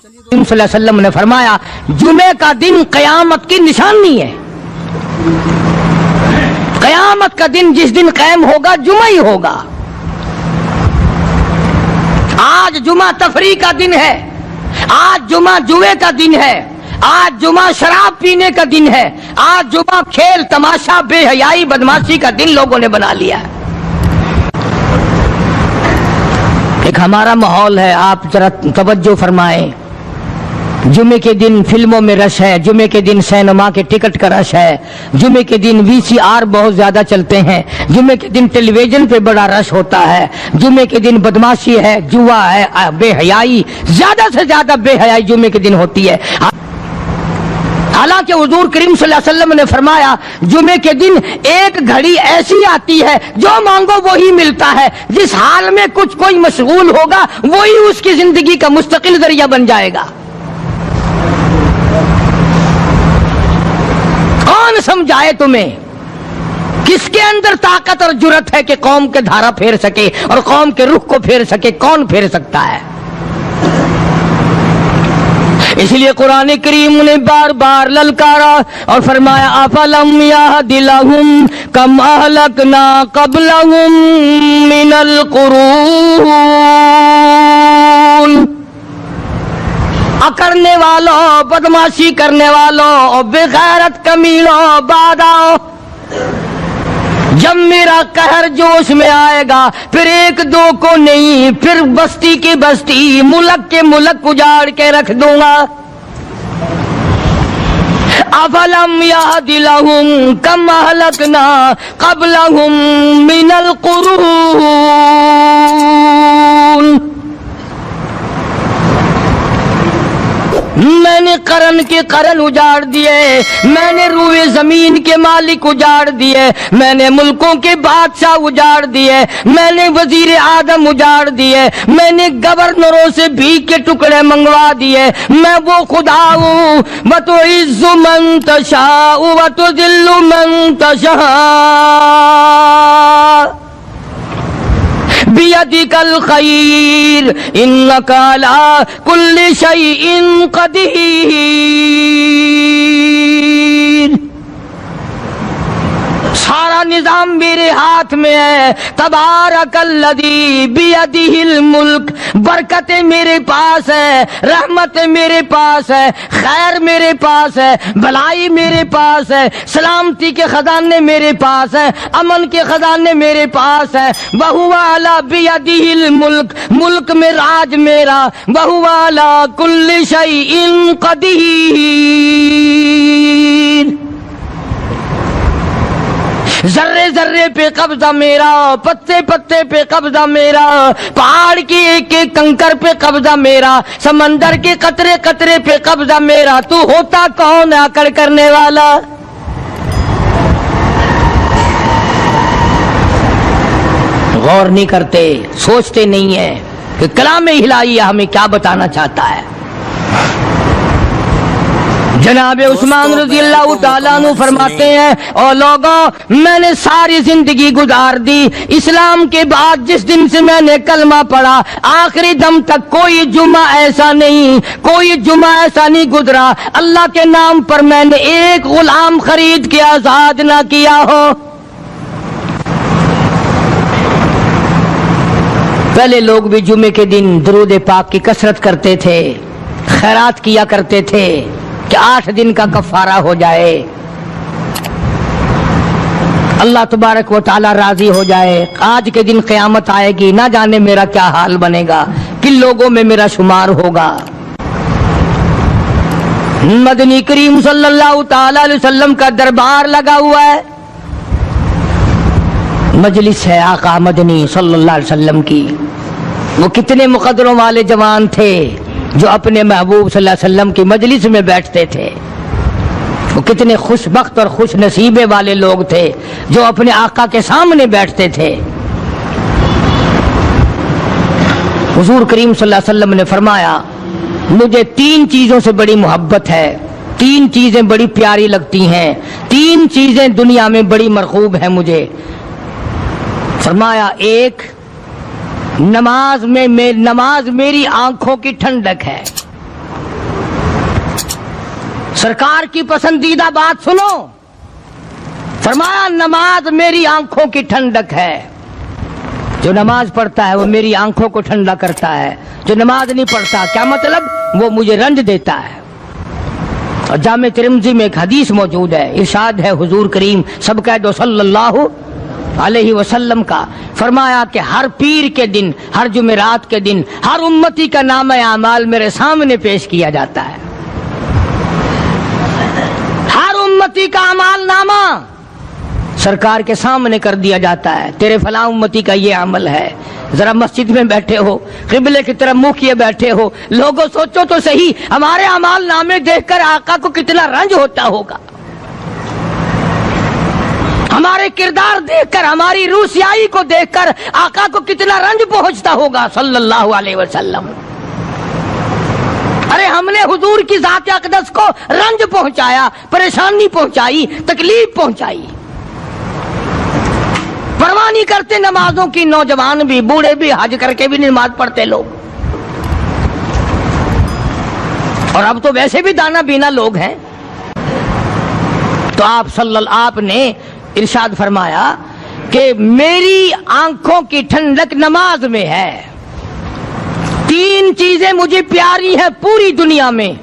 صلی اللہ علیہ وسلم نے فرمایا جمعے کا دن قیامت کی نشانی ہے. قیامت کا دن جس دن قائم ہوگا جمعہ ہی ہوگا. آج جمعہ تفریح کا دن ہے، آج جمعہ جوئے کا دن ہے، آج جمعہ شراب پینے کا دن ہے، آج جمعہ کھیل تماشا بے حیائی بدماشی کا دن لوگوں نے بنا لیا ہے. ایک ہمارا ماحول ہے، آپ ذرا توجہ فرمائیں. جمعے کے دن فلموں میں رش ہے، جمعے کے دن سینما کے ٹکٹ کا رش ہے، جمعے کے دن VCR بہت زیادہ چلتے ہیں، جمعے کے دن ٹیلی ویژن پہ بڑا رش ہوتا ہے، جمعے کے دن بدماشی ہے، جوا ہے، بے حیائی، زیادہ سے زیادہ بے حیائی جمعے کے دن ہوتی ہے. حالانکہ حضور کریم صلی اللہ علیہ وسلم نے فرمایا جمعے کے دن ایک گھڑی ایسی آتی ہے جو مانگو وہی ملتا ہے. جس حال میں کچھ کوئی مشغول ہوگا وہی اس کی زندگی کا مستقل ذریعہ بن جائے گا. کون سمجھائے تمہیں؟ کس کے اندر طاقت اور جرت ہے کہ قوم کے دھارا پھیر سکے اور قوم کے رخ کو پھیر سکے؟ کون پھیر سکتا ہے؟ اس لیے قرآن کریم نے بار بار للکارا اور فرمایا افلم یہد لہم کم اہلکنا قبلہم من القرون. کرنے والوں، بدماشی کرنے والوں، بے غیرت کمینوں، باداؤ، جب میرا قہر جوش میں آئے گا پھر ایک دو کو نہیں، پھر بستی کی بستی، ملک کے ملک اجاڑ کے رکھ دوں گا. افلم یہد لہم کم اہلکنا قبلہم من القرون. میں نے قرن کے قرن اجاڑ دیے، میں نے روئے زمین کے مالک اجاڑ دیے، میں نے ملکوں کے بادشاہ اجاڑ دیے، میں نے وزیر اعظم اجاڑ دیے، میں نے گورنروں سے بھیک کے ٹکڑے منگوا دیے. میں وہ خدا ہوں وتعز من تشاء وتذل من تشاء بیدک الخیر انک علی کل شیء قدیر. سارا نظام میرے ہاتھ میں ہے. تبارک الذی بیدہ الملک. برکتیں میرے پاس ہے، رحمت میرے پاس ہے، خیر میرے پاس ہے، بھلائی میرے پاس ہے، سلامتی کے خزانے میرے پاس ہے، امن کے خزانے میرے پاس ہے. وہو علی بیدہ الملک. ملک میں راج میرا. وہو علی کل شیء قدیر. ذرے ذرے پہ قبضہ میرا، پتے پتے پہ قبضہ میرا، پہاڑ کی ایک ایک کنکر پہ قبضہ میرا، سمندر کے قطرے قطرے پہ قبضہ میرا. تو ہوتا کون آکڑ کرنے والا؟ غور نہیں کرتے، سوچتے نہیں ہیں کہ کلام الہی ہمیں کیا بتانا چاہتا ہے. جناب عثمان رضی اللہ تعالیٰ عنہ فرماتے ہیں اور لوگوں میں نے ساری زندگی گزار دی اسلام کے بعد، جس دن سے میں نے کلمہ پڑھا آخری دم تک کوئی جمعہ ایسا نہیں، کوئی جمعہ ایسا نہیں گزرا اللہ کے نام پر میں نے ایک غلام خرید کے آزاد نہ کیا ہو. پہلے لوگ بھی جمعے کے دن درود پاک کی کثرت کرتے تھے، خیرات کیا کرتے تھے کہ 8 دن کا کفارہ ہو جائے، اللہ تبارک و تعالی راضی ہو جائے. آج کے دن قیامت آئے گی، نہ جانے میرا کیا حال بنے گا، کن لوگوں میں میرا شمار ہوگا. مدنی کریم صلی اللہ تعالی علیہ وسلم کا دربار لگا ہوا ہے، مجلس ہے آقا مدنی صلی اللہ علیہ وسلم کی. وہ کتنے مقدروں والے جوان تھے جو اپنے محبوب صلی اللہ علیہ وسلم کی مجلس میں بیٹھتے تھے. وہ کتنے خوش بخت اور خوش نصیبے والے لوگ تھے جو اپنے آقا کے سامنے بیٹھتے تھے. حضور کریم صلی اللہ علیہ وسلم نے فرمایا مجھے 3 چیزوں سے بڑی محبت ہے، 3 چیزیں بڑی پیاری لگتی ہیں، 3 چیزیں دنیا میں بڑی مرغوب ہیں مجھے. فرمایا ایک نماز میری آنکھوں کی ٹھنڈک ہے. سرکار کی پسندیدہ بات سنو، فرمایا نماز میری آنکھوں کی ٹھنڈک ہے، جو نماز پڑھتا ہے وہ میری آنکھوں کو ٹھنڈا کرتا ہے، جو نماز نہیں پڑھتا کیا مطلب؟ وہ مجھے رنج دیتا ہے۔ اور جامع ترمذی میں ایک حدیث موجود ہے، ارشاد ہے حضور کریم سب کہہ دو صلی اللہ علیہ وسلم کا، فرمایا کہ ہر پیر کے دن، ہر جمعرات کے دن ہر امتی کا نامہ اعمال میرے سامنے پیش کیا جاتا ہے، ہر امتی کا اعمال نامہ سرکار کے سامنے کر دیا جاتا ہے، تیرے فلاں امتی کا یہ عمل ہے۔ ذرا مسجد میں بیٹھے ہو، قبلے کی طرف منہ کیے بیٹھے ہو، لوگوں سوچو تو صحیح ہمارے اعمال نامے دیکھ کر آقا کو کتنا رنج ہوتا ہوگا، ہمارے کردار دیکھ کر، ہماری روسیائی کو دیکھ کر آقا کو کتنا رنج پہنچتا ہوگا صلی اللہ علیہ وسلم۔ ارے ہم نے حضور کی ذات اقدس کو رنج پہنچایا، پریشانی پہنچائی، تکلیف پہنچائی، پرواہ نہیں کرتے نمازوں کی، نوجوان بھی بوڑھے بھی حج کر کے بھی نماز پڑھتے لوگ، اور اب تو ویسے بھی دانا بینا لوگ ہیں۔ تو آپ نے ارشاد فرمایا کہ میری آنکھوں کی ٹھنڈک نماز میں ہے، تین چیزیں مجھے پیاری ہیں پوری دنیا میں،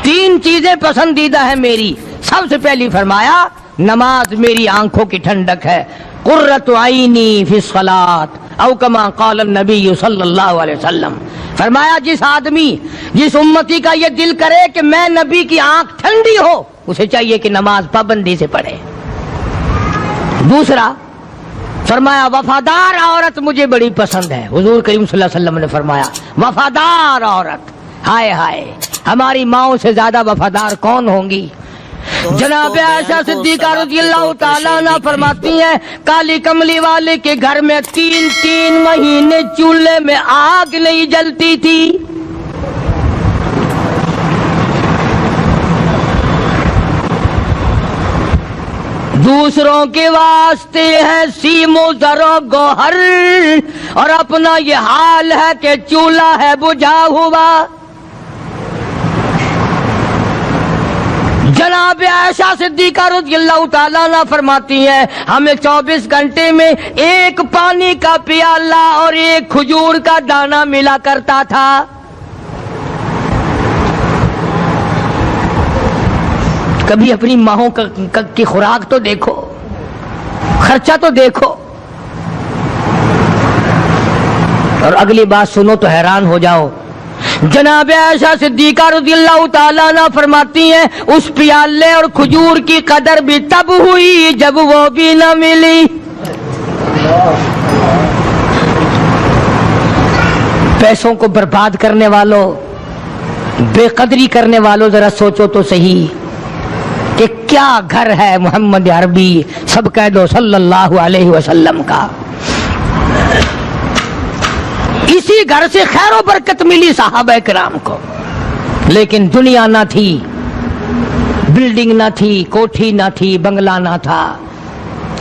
تین چیزیں پسندیدہ ہیں میری۔ سب سے پہلی فرمایا نماز میری آنکھوں کی ٹھنڈک ہے، قرۃ عینی فی الصلاۃ او کما قال النبی صلی اللہ علیہ وسلم، فرمایا جس آدمی، جس امتی کا یہ دل کرے کہ میں نبی کی آنکھ ٹھنڈی ہو، اسے چاہیے کہ نماز پابندی سے پڑھے۔ دوسرا فرمایا وفادار عورت مجھے بڑی پسند ہے، حضور کریم صلی اللہ علیہ وسلم نے فرمایا وفادار عورت، ہائے ہائے ہماری ماؤں سے زیادہ وفادار کون ہوں گی؟ جناب عائشہ صدیقہ رضی اللہ تعالیٰ عنہ فرماتی ہیں کالی کملی والے کے گھر میں 3 مہینے چولہے میں آگ نہیں جلتی تھی۔ دوسروں کے واسطے ہے سیم و زر و گوہر، اور اپنا یہ حال ہے کہ چولہا ہے بجھا ہوا۔ جناب عائشہ صدیقہ رضی اللہ تعالیٰ عنہ فرماتی ہیں ہمیں 24 گھنٹے میں ایک پانی کا پیالہ اور ایک کھجور کا دانہ ملا کرتا تھا۔ کبھی اپنی ماہوں کی خوراک تو دیکھو، خرچہ تو دیکھو، اور اگلی بات سنو تو حیران ہو جاؤ۔ جناب عائشہ صدیقہ رضی اللہ تعالیٰ عنہ فرماتی ہیں اس پیالے اور کھجور کی قدر بھی تب ہوئی جب وہ بھی نہ ملی۔ پیسوں کو برباد کرنے والوں، بے قدری کرنے والوں، ذرا سوچو تو صحیح کہ کیا گھر ہے محمد عربی سب کہہ دو صلی اللہ علیہ وسلم کا۔ اسی گھر سے خیر و برکت ملی صحابہ کرام کو، لیکن دنیا نہ تھی، بلڈنگ نہ تھی، کوٹھی نہ تھی، بنگلہ نہ تھا،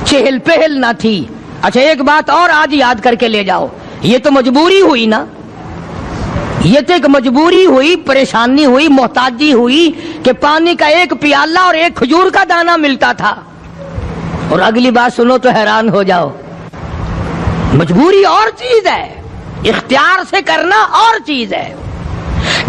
چہل پہل نہ تھی۔ اچھا ایک بات اور آج یاد کر کے لے جاؤ، یہ تو مجبوری ہوئی نا، یہ تو ایک مجبوری ہوئی، پریشانی ہوئی، محتاجی ہوئی کہ پانی کا ایک پیالہ اور ایک کھجور کا دانہ ملتا تھا۔ اور اگلی بات سنو تو حیران ہو جاؤ، مجبوری اور چیز ہے، اختیار سے کرنا اور چیز ہے۔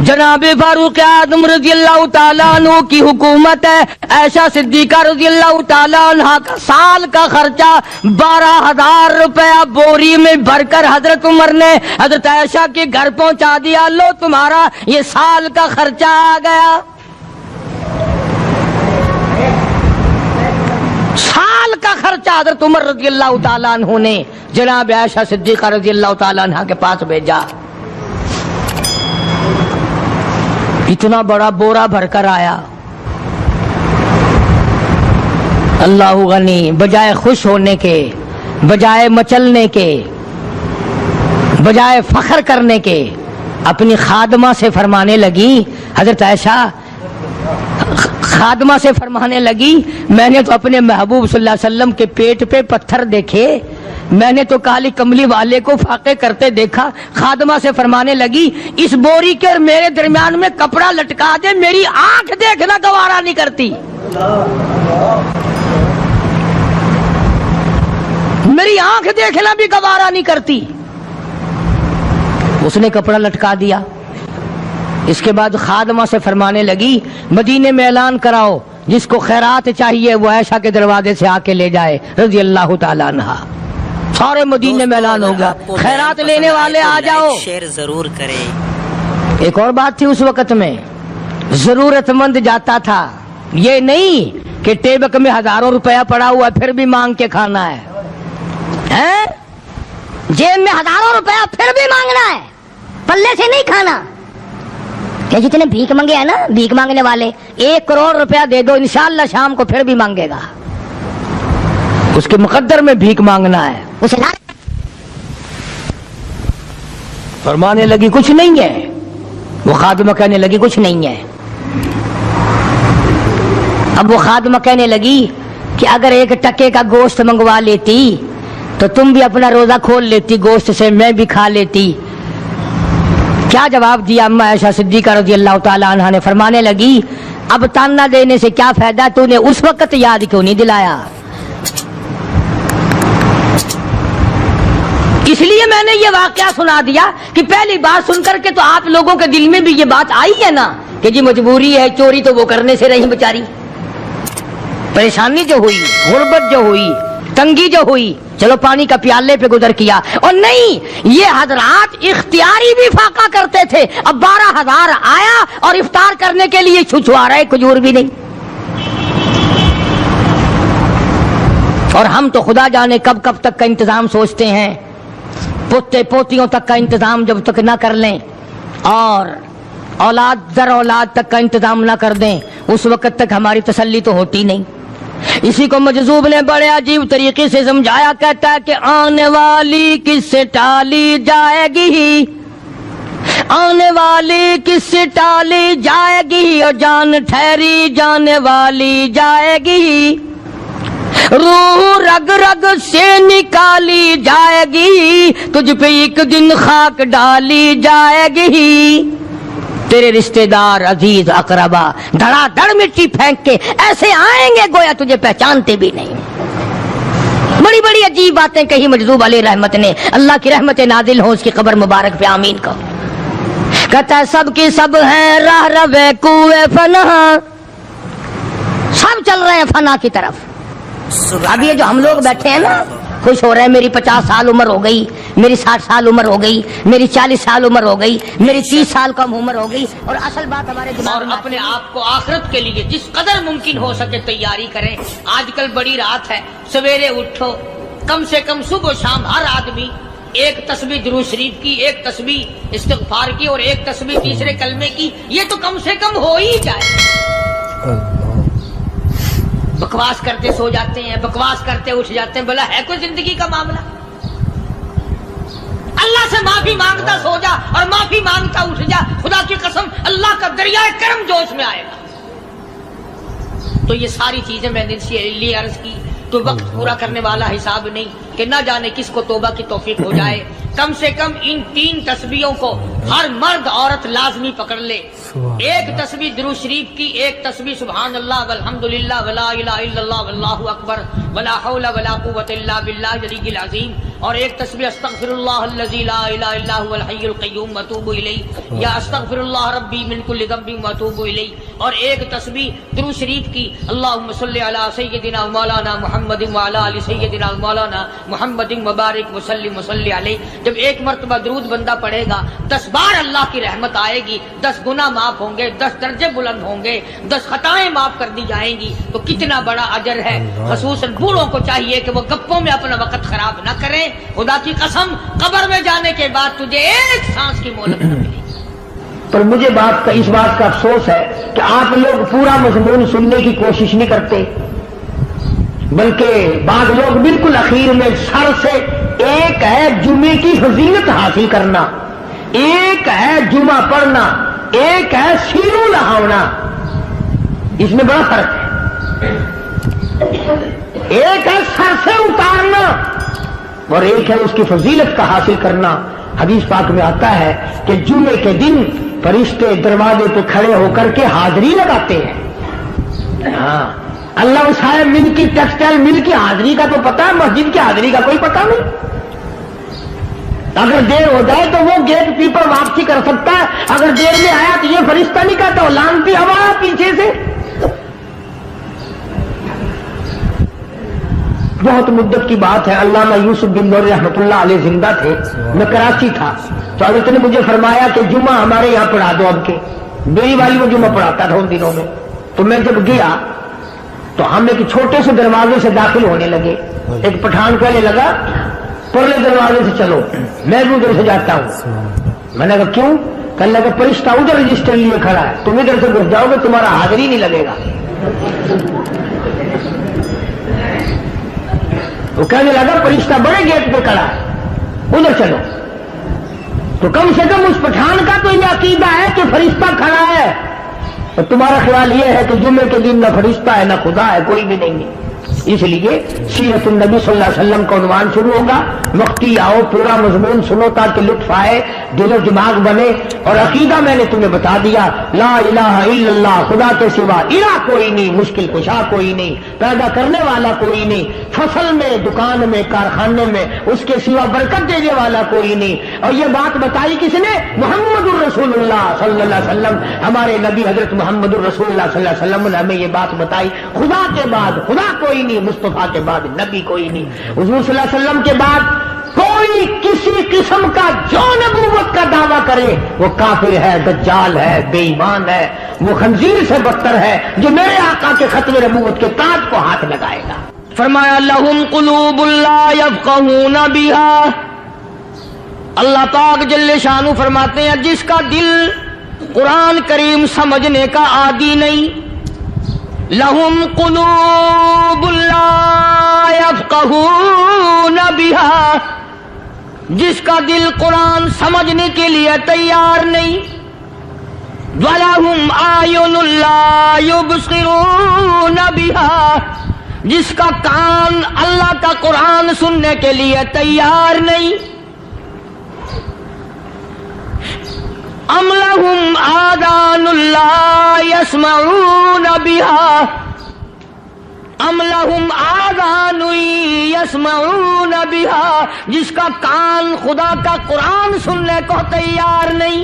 جناب فاروق اعظم رضی اللہ تعالیٰ عنہ کی حکومت ہے، عائشہ صدیقہ رضی اللہ تعالیٰ عنہ کا سال کا خرچہ 12,000 روپیہ بوری میں بھر کر حضرت عمر نے حضرت عائشہ کے گھر پہنچا دیا، لو تمہارا یہ سال کا خرچہ آ گیا۔ سال کا خرچہ حضرت عمر رضی اللہ تعالیٰ عنہ نے جناب عائشہ صدیقہ رضی اللہ تعالیٰ عنہ کے پاس بھیجا۔ اتنا بڑا بورا بھر کر آیا۔ اللہ غنی، بجائے خوش ہونے کے، بجائے مچلنے کے، بجائے فخر کرنے کے، اپنی خادمہ سے فرمانے لگی، حضرت عائشہ خادمہ سے فرمانے لگی میں نے تو اپنے محبوب صلی اللہ علیہ وسلم کے پیٹ پہ پتھر دیکھے، میں نے تو کالی کملی والے کو فاقے کرتے دیکھا. خادمہ سے فرمانے لگی اس بوری کے اور میرے درمیان میں کپڑا لٹکا دے, میری آنکھ دیکھنا گوارا نہیں کرتی, میری آنکھ دیکھنا بھی گوارا نہیں کرتی. اس نے کپڑا لٹکا دیا. اس کے بعد خادمہ سے فرمانے لگی مدینے میں اعلان کراؤ جس کو خیرات چاہیے وہ عائشہ کے دروازے سے آ کے لے جائے رضی اللہ تعالیٰ عنہا. سارے مدینے میں اعلان ہوگا خیرات لینے والے آ جاؤ. شیئر ضرور کریں. ایک اور بات تھی اس وقت میں, ضرورت مند جاتا تھا, یہ نہیں کہ ٹیبک میں ہزاروں روپیہ پڑا ہوا پھر بھی مانگ کے کھانا ہے, جیب میں ہزاروں روپیہ پھر بھی مانگنا ہے, پلے سے نہیں کھانا. کہ جتنے بھیک مانگے ہیں نا بھیک مانگنے والے, 1 کروڑ روپیہ دے دو انشاءاللہ شام کو پھر بھی مانگے گا. اس کے مقدر میں بھیک مانگنا ہے. اسے فرمانے لگی کچھ نہیں ہے. وہ خادمہ کہنے لگی کچھ نہیں ہے. اب وہ خادمہ کہنے لگی کہ اگر 1 ٹکے کا گوشت منگوا لیتی تو تم بھی اپنا روزہ کھول لیتی, گوشت سے میں بھی کھا لیتی. کیا جواب دیا اما عائشہ صدیقہ رضی اللہ تعالی عنہا نے؟ فرمانے لگی اب تانا دینے سے کیا فائدہ, تو نے اس وقت یاد کیوں نہیں دلایا؟ اس لیے میں نے یہ واقعہ سنا دیا کہ پہلی بات سن کر کے تو آپ لوگوں کے دل میں بھی یہ بات آئی ہے نا کہ جی مجبوری ہے, چوری تو وہ کرنے سے رہی بیچاری. پریشانی جو ہوئی, غربت جو ہوئی, تنگی جو ہوئی, چلو پانی کا پیالے پہ گزر کیا. اور نہیں, یہ حضرات اختیاری بھی فاقہ کرتے تھے. اب 12,000 آیا اور افطار کرنے کے لیے چھچوا رہے, کھجور بھی نہیں. اور ہم تو خدا جانے کب کب تک کا انتظام سوچتے ہیں, پوتے پوتیوں تک کا انتظام جب تک نہ کر لیں اور اولاد در اولاد تک کا انتظام نہ کر دیں اس وقت تک ہماری تسلی تو ہوتی نہیں. اسی کو مجذوب نے بڑے عجیب طریقے سے سمجھایا, کہتا ہے کہ آنے والی کس سے ٹالی جائے گی, آنے والی کس سے ٹالی جائے گی, اور جان ٹھہری جانے والی جائے گی, روح رگ رگ سے نکالی جائے گی, تجھ پہ ایک دن خاک ڈالی جائے گی. تیرے رشتہ دار عزیز اقربا دھڑا دھڑ مٹی پھینک کے ایسے آئیں گے گویا تجھے پہچانتے بھی نہیں. بڑی بڑی عجیب باتیں کہی مجذوب علیہ رحمت نے. اللہ کی رحمت نازل ہو اس کی قبر مبارک پہ, آمین کہو. کہتا ہے سب کی سب ہیں راہ روے کوئے فنا, سب چل رہے ہیں فنا کی طرف. اب یہ جو ہم لوگ بیٹھے ہیں نا خوش ہو رہے ہیں, میری 50 سال عمر ہو گئی, میری 60 سال عمر ہو گئی, میری 40 سال عمر ہو گئی, میری 30 سال کم عمر ہو گئی. اور اصل بات ہمارے دماغ میں, اور اپنے آپ کو آخرت کے لیے جس قدر ممکن ہو سکے تیاری کریں. آج کل بڑی رات ہے, سویرے اٹھو, کم سے کم صبح و شام ہر آدمی 1 تسبیح درود شریف کی, 1 تسبیح استغفار کی, اور 1 تسبیح تیسرے کلمے کی. یہ تو کم سے کم ہو ہی جائے. بکواس کرتے سو جاتے ہیں, بکواس کرتے اٹھ جاتے ہیں. بلا ہے کوئی زندگی کا معاملہ؟ اللہ سے معافی مانگتا سو جا اور معافی مانگتا اٹھ جا, خدا کی قسم اللہ کا دریائے کرم جوش میں آئے گا. تو یہ ساری چیزیں میں نے لیے عرض کی. تو وقت پورا کرنے والا حساب نہیں کہ نہ جانے کس کو توبہ کی توفیق ہو جائے. کم سے کم ان 3 تسبیحوں کو ہر مرد عورت لازمی پکڑ لے. 1 تسبیح درود شریف کی, 1 تسبیح سبحان اللہ والحمدللہ ولا الہ الا اللہ واللہ اکبر ولا حول ولا قوۃ الا باللہ العلی العظیم, اور 1 تسبیح استغفر اللہ الذی لا الہ الا هو الحی القیوم واتوب الیہ, یا استغفر اللہ ربی من کل ذنب واتوب الیہ, اور 1 تسبیح درود شریف کی اللہم صلی علی سیدنا مولانا محمد وعلی آل سیدنا مولانا محمد مبارک وسلم وصلی علیہ. جب 1 مرتبہ درود بندہ پڑھے گا 10 بار اللہ کی رحمت آئے گی, 10 گناہ معاف ہوں گے, 10 درجے بلند ہوں گے, 10 خطائیں معاف کر دی جائیں گی. تو کتنا بڑا اجر ہے. خصوصاً بوڑھوں کو چاہیے کہ وہ گپوں میں اپنا وقت خراب نہ کریں. خدا کی قسم قبر میں جانے کے بعد تجھے 1 سانس کی مہلت نہ ملے. پر مجھے اس بات کا افسوس ہے کہ آپ لوگ پورا مضمون سننے کی کوشش نہیں کرتے, بلکہ بعض لوگ بالکل اخیر میں سر سے, ایک ہے جمعے کی فضیلت حاصل کرنا, ایک ہے جمعہ پڑھنا, ایک ہے سینوں لہاؤنا. اس میں بڑا فرق ہے. ایک ہے سر سے اتارنا, اور ایک ہے اس کی فضیلت کا حاصل کرنا۔ حدیث پاک میں آتا ہے کہ جمعے کے دن فرشتے دروازے پہ کھڑے ہو کر کے حاضری لگاتے ہیں۔ ہاں، اللہ صاحب مل کی ٹیکسٹائل مل کی حاضری کا تو پتا ہے، مسجد کی حاضری کا کوئی پتا نہیں۔ اگر دیر ہو جائے تو وہ گیٹ کیپر واپسی کر سکتا ہے، اگر دیر میں آیا تو یہ فرشتہ نہیں کہتا، وہ لانتی ہوا پیچھے سے۔ بہت مدت کی بات ہے، علامہ یوسف بن نور رحمۃ اللہ علیہ زندہ تھے، میں کراچی تھا، تو حضرت نے مجھے فرمایا کہ جمعہ ہمارے یہاں پڑھا دو اب کے۔ میری والی وہ جمعہ پڑھاتا تھا ان دنوں میں، تو میں جب گیا تو ہم ایک چھوٹے سے دروازے سے داخل ہونے لگے۔ ایک پٹھان کہنے لگا پرلے دروازے سے چلو، میں بھی ادھر سے جاتا ہوں۔ میں نے کہا کیوں؟ کہنے لگا فرشتہ ادھر رجسٹر لیے کھڑا ہے، تم ادھر سے گھس جاؤ گے تمہارا حاضری نہیں لگے گا۔ وہ کہنے لگا فرشتہ بڑے گیٹ پہ کھڑا ہے، ادھر چلو۔ تو کم سے کم اس پٹھان کا تو یہ عقیدہ ہے کہ فرشتہ کھڑا ہے، اور تمہارا خیال یہ ہے کہ جمعے کے دن نہ فرشتہ ہے نہ خدا ہے، کوئی بھی نہیں ہے۔ اس لیے سیرت النبی صلی اللہ علیہ وسلم کا عنوان شروع ہوگا، وقتی آؤ پورا مضمون سنو تاکہ لطف آئے، دل و دماغ بنے۔ اور عقیدہ میں نے تمہیں بتا دیا، لا الہ الا اللہ، خدا کے سوا الہ کوئی نہیں، مشکل کشا کوئی نہیں، پیدا کرنے والا کوئی نہیں، فصل میں دکان میں کارخانے میں اس کے سوا برکت دینے والا کوئی نہیں۔ اور یہ بات بتائی کس نے؟ محمد الرسول اللہ صلی اللہ علیہ وسلم، ہمارے نبی حضرت محمد الرسول اللہ صلی اللہ علیہ وسلم نے ہمیں یہ بات بتائی، خدا کے بعد خدا کوئی نہیں، مصطفیٰ کے بعد نبی کوئی نہیں، حضور صلی اللہ علیہ وسلم کے بعد کوئی کسی قسم کا جو نبوت کا دعویٰ کرے وہ کافر ہے، دجال ہے، بے ایمان ہے، وہ خنزیر سے بدتر ہے جو میرے آقا کے ختم نبوت کے تاج کو ہاتھ لگائے گا۔ فرمایا لہم قلوب لا یفقہون بہا، اللہ پاک جل شانہ فرماتے ہیں جس کا دل قرآن کریم سمجھنے کا عادی نہیں، لہم قلوب لا یفقہون بہا، جس کا دل قرآن سمجھنے کے لیے تیار نہیں، وَلَهُمْ أَعْيُنٌ لَا يُبْصِرُونَ بِهَا، جس کا کان اللہ کا قرآن سننے کے لیے تیار نہیں، أَمْ لَهُمْ آذَانٌ لَا يَسْمَعُونَ بِهَا، أَمْ لَهُمْ آذَانٌ يَسْمَعُونَ بِهَا، جس کا کان خدا کا قرآن سننے کو تیار نہیں۔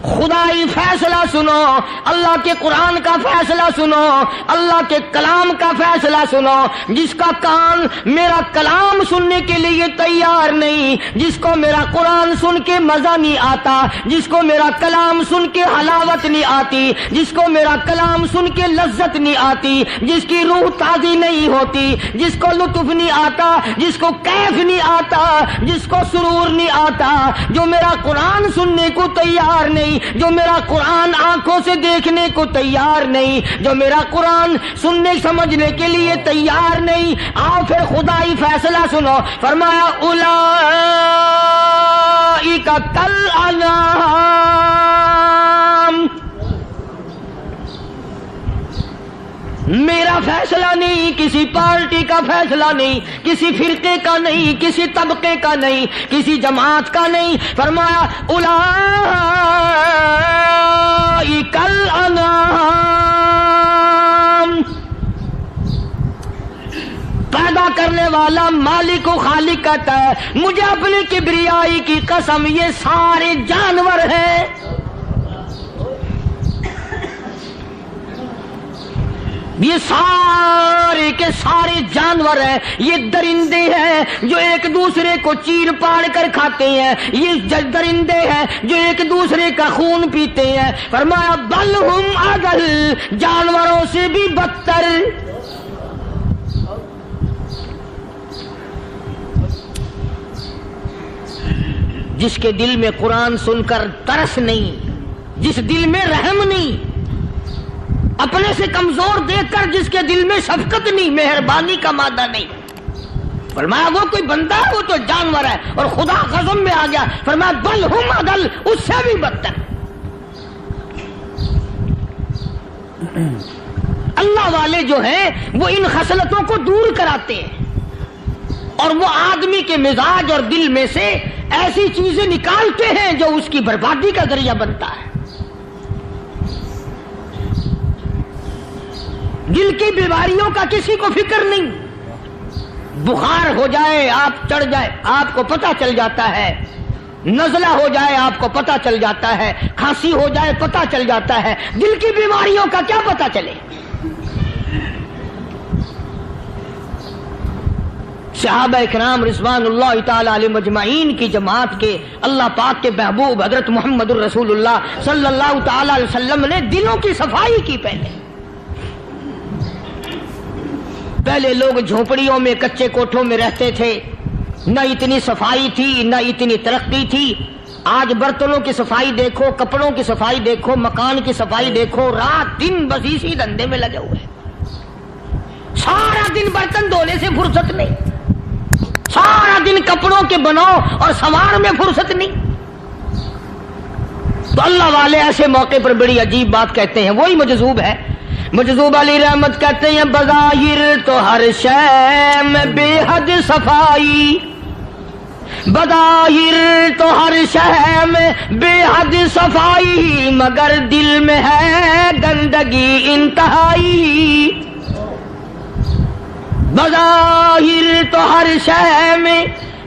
خدائی فیصلہ سنو، اللہ کے قرآن کا فیصلہ سنو، اللہ کے کلام کا فیصلہ سنو۔ جس کا کان میرا کلام سننے کے لیے تیار نہیں، جس کو میرا قرآن سن کے مزہ نہیں آتا، جس کو میرا کلام سن کے حلاوت نہیں آتی، جس کو میرا کلام سن کے لذت نہیں آتی، جس کی روح تازی نہیں ہوتی، جس کو لطف نہیں آتا، جس کو کیف نہیں آتا، جس کو سرور نہیں آتا، جو میرا قرآن سننے کو تیار نہیں، جو میرا قرآن آنکھوں سے دیکھنے کو تیار نہیں، جو میرا قرآن سننے سمجھنے کے لیے تیار نہیں، آؤ پھر خدائی فیصلہ سنو۔ فرمایا اولئک کالانعام، میرا فیصلہ نہیں، کسی پارٹی کا فیصلہ نہیں، کسی فرقے کا نہیں، کسی طبقے کا نہیں، کسی جماعت کا نہیں۔ فرمایا اولئک الانعام، پیدا کرنے والا مالک و خالق کہتا ہے مجھے اپنی کبریائی کی قسم یہ سارے جانور ہیں، یہ سارے کے سارے جانور ہیں، یہ درندے ہیں جو ایک دوسرے کو چیر پاڑ کر کھاتے ہیں، یہ درندے ہیں جو ایک دوسرے کا خون پیتے ہیں۔ فرمایا بل ہم اضل، جانوروں سے بھی بدتر۔ جس کے دل میں قرآن سن کر ترس نہیں، جس دل میں رحم نہیں، اپنے سے کمزور دیکھ کر جس کے دل میں شفقت نہیں، مہربانی کا مادہ نہیں، فرمایا وہ کوئی بندہ ہے، وہ تو جانور ہے۔ اور خدا غضب میں آ گیا، فرمایا بل ہم اضل، اس سے بھی بدتر۔ اللہ اللہ والے جو ہیں وہ ان خصلتوں کو دور کراتے ہیں اور وہ آدمی کے مزاج اور دل میں سے ایسی چیزیں نکالتے ہیں جو اس کی بربادی کا ذریعہ بنتا ہے. دل کی بیماریوں کا کسی کو فکر نہیں. بخار ہو جائے آپ چڑھ جائے آپ کو پتہ چل جاتا ہے, نزلہ ہو جائے آپ کو پتہ چل جاتا ہے, کھانسی ہو جائے پتہ چل جاتا ہے. دل کی بیماریوں کا کیا پتہ چلے؟ صحابہ کرام رضوان اللہ تعالی علیہم اجمعین کی جماعت کے اللہ پاک کے محبوب حضرت محمد الرسول اللہ صلی اللہ تعالی علیہ وسلم نے دلوں کی صفائی کی. پہلے لوگ جھونپڑیوں میں کچے کوٹھوں میں رہتے تھے, نہ اتنی صفائی تھی نہ اتنی ترقی تھی. آج برتنوں کی صفائی دیکھو, کپڑوں کی صفائی دیکھو, مکان کی صفائی دیکھو, رات دن بس اسی دھندے میں لگے ہوئے. سارا دن برتن دھونے سے فرصت نہیں, سارا دن کپڑوں کے بناؤ اور سنوار میں فرصت نہیں. تو اللہ والے ایسے موقع پر بڑی عجیب بات کہتے ہیں. وہی مجذوب ہے, مجذوب علی رحمت کہتے ہیں بظاہر تو ہر شے میں بے حد صفائی, بظاہر تو ہر شے میں بے حد صفائی, مگر دل میں ہے گندگی انتہائی. بظاہر تو ہر شے میں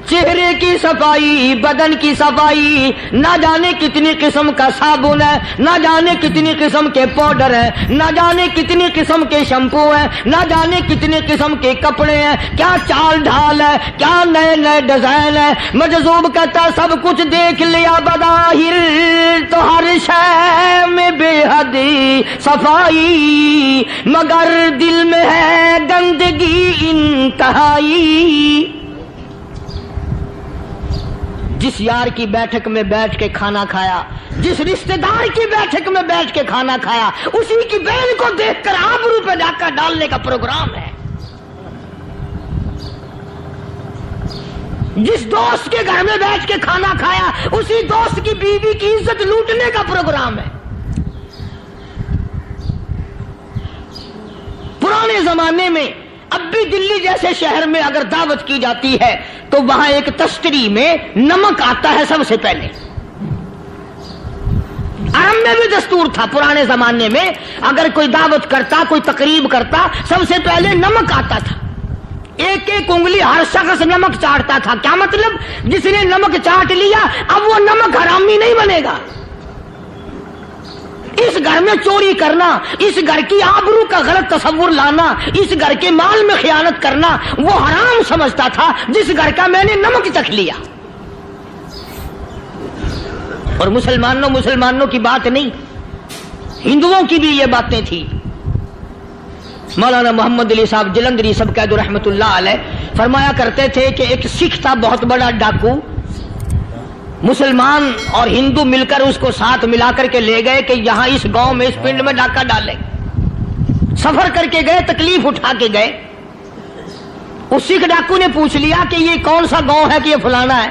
چہرے کی صفائی, بدن کی صفائی, نہ جانے کتنی قسم کا صابن ہے, نہ جانے کتنی قسم کے پاؤڈر ہیں, نہ جانے کتنی قسم کے شیمپو ہیں, نہ جانے کتنی قسم کے کپڑے ہیں, کیا چال ڈھال ہے, کیا نئے نئے ڈیزائن ہے. مجذوب کہتا سب کچھ دیکھ لیا, بظاہر تو ہر شے میں بے حد صفائی, مگر دل میں ہے گندگی انتہائی. جس یار کی بیٹھک میں بیٹھ کے کھانا کھایا, جس رشتہ دار کی بیٹھک میں بیٹھ کے کھانا کھایا, اسی کی بہن کو دیکھ کر آبرو پہ ڈاکہ ڈالنے کا پروگرام ہے. جس دوست کے گھر میں بیٹھ کے کھانا کھایا, اسی دوست کی بیوی کی عزت لوٹنے کا پروگرام ہے. پرانے زمانے میں اب بھی دلی جیسے شہر میں اگر دعوت کی جاتی ہے تو وہاں ایک تشتری میں نمک آتا ہے سب سے پہلے. عرب میں بھی دستور تھا پرانے زمانے میں, اگر کوئی دعوت کرتا, کوئی تقریب کرتا, سب سے پہلے نمک آتا تھا. ایک ایک انگلی ہر شخص نمک چاٹتا تھا. کیا مطلب؟ جس نے نمک چاٹ لیا اب وہ نمک حرامی نہیں بنے گا. اس گھر میں چوری کرنا, اس گھر کی آبرو کا غلط تصور لانا, اس گھر کے مال میں خیانت کرنا وہ حرام سمجھتا تھا جس گھر کا میں نے نمک چکھ لیا. اور مسلمانوں کی بات نہیں, ہندوؤں کی بھی یہ باتیں تھی. مولانا محمد علی صاحب جلندری سب قید رحمت اللہ علیہ فرمایا کرتے تھے کہ ایک سکھ تھا بہت بڑا ڈاکو, مسلمان اور ہندو مل کر اس کو ساتھ ملا کر کے لے گئے کہ یہاں اس گاؤں میں اس پنڈ میں ڈاکہ ڈالے. سفر کر کے گئے, تکلیف اٹھا کے گئے. اس سکھ ڈاکو نے پوچھ لیا کہ یہ کون سا گاؤں ہے کہ یہ فلانا ہے.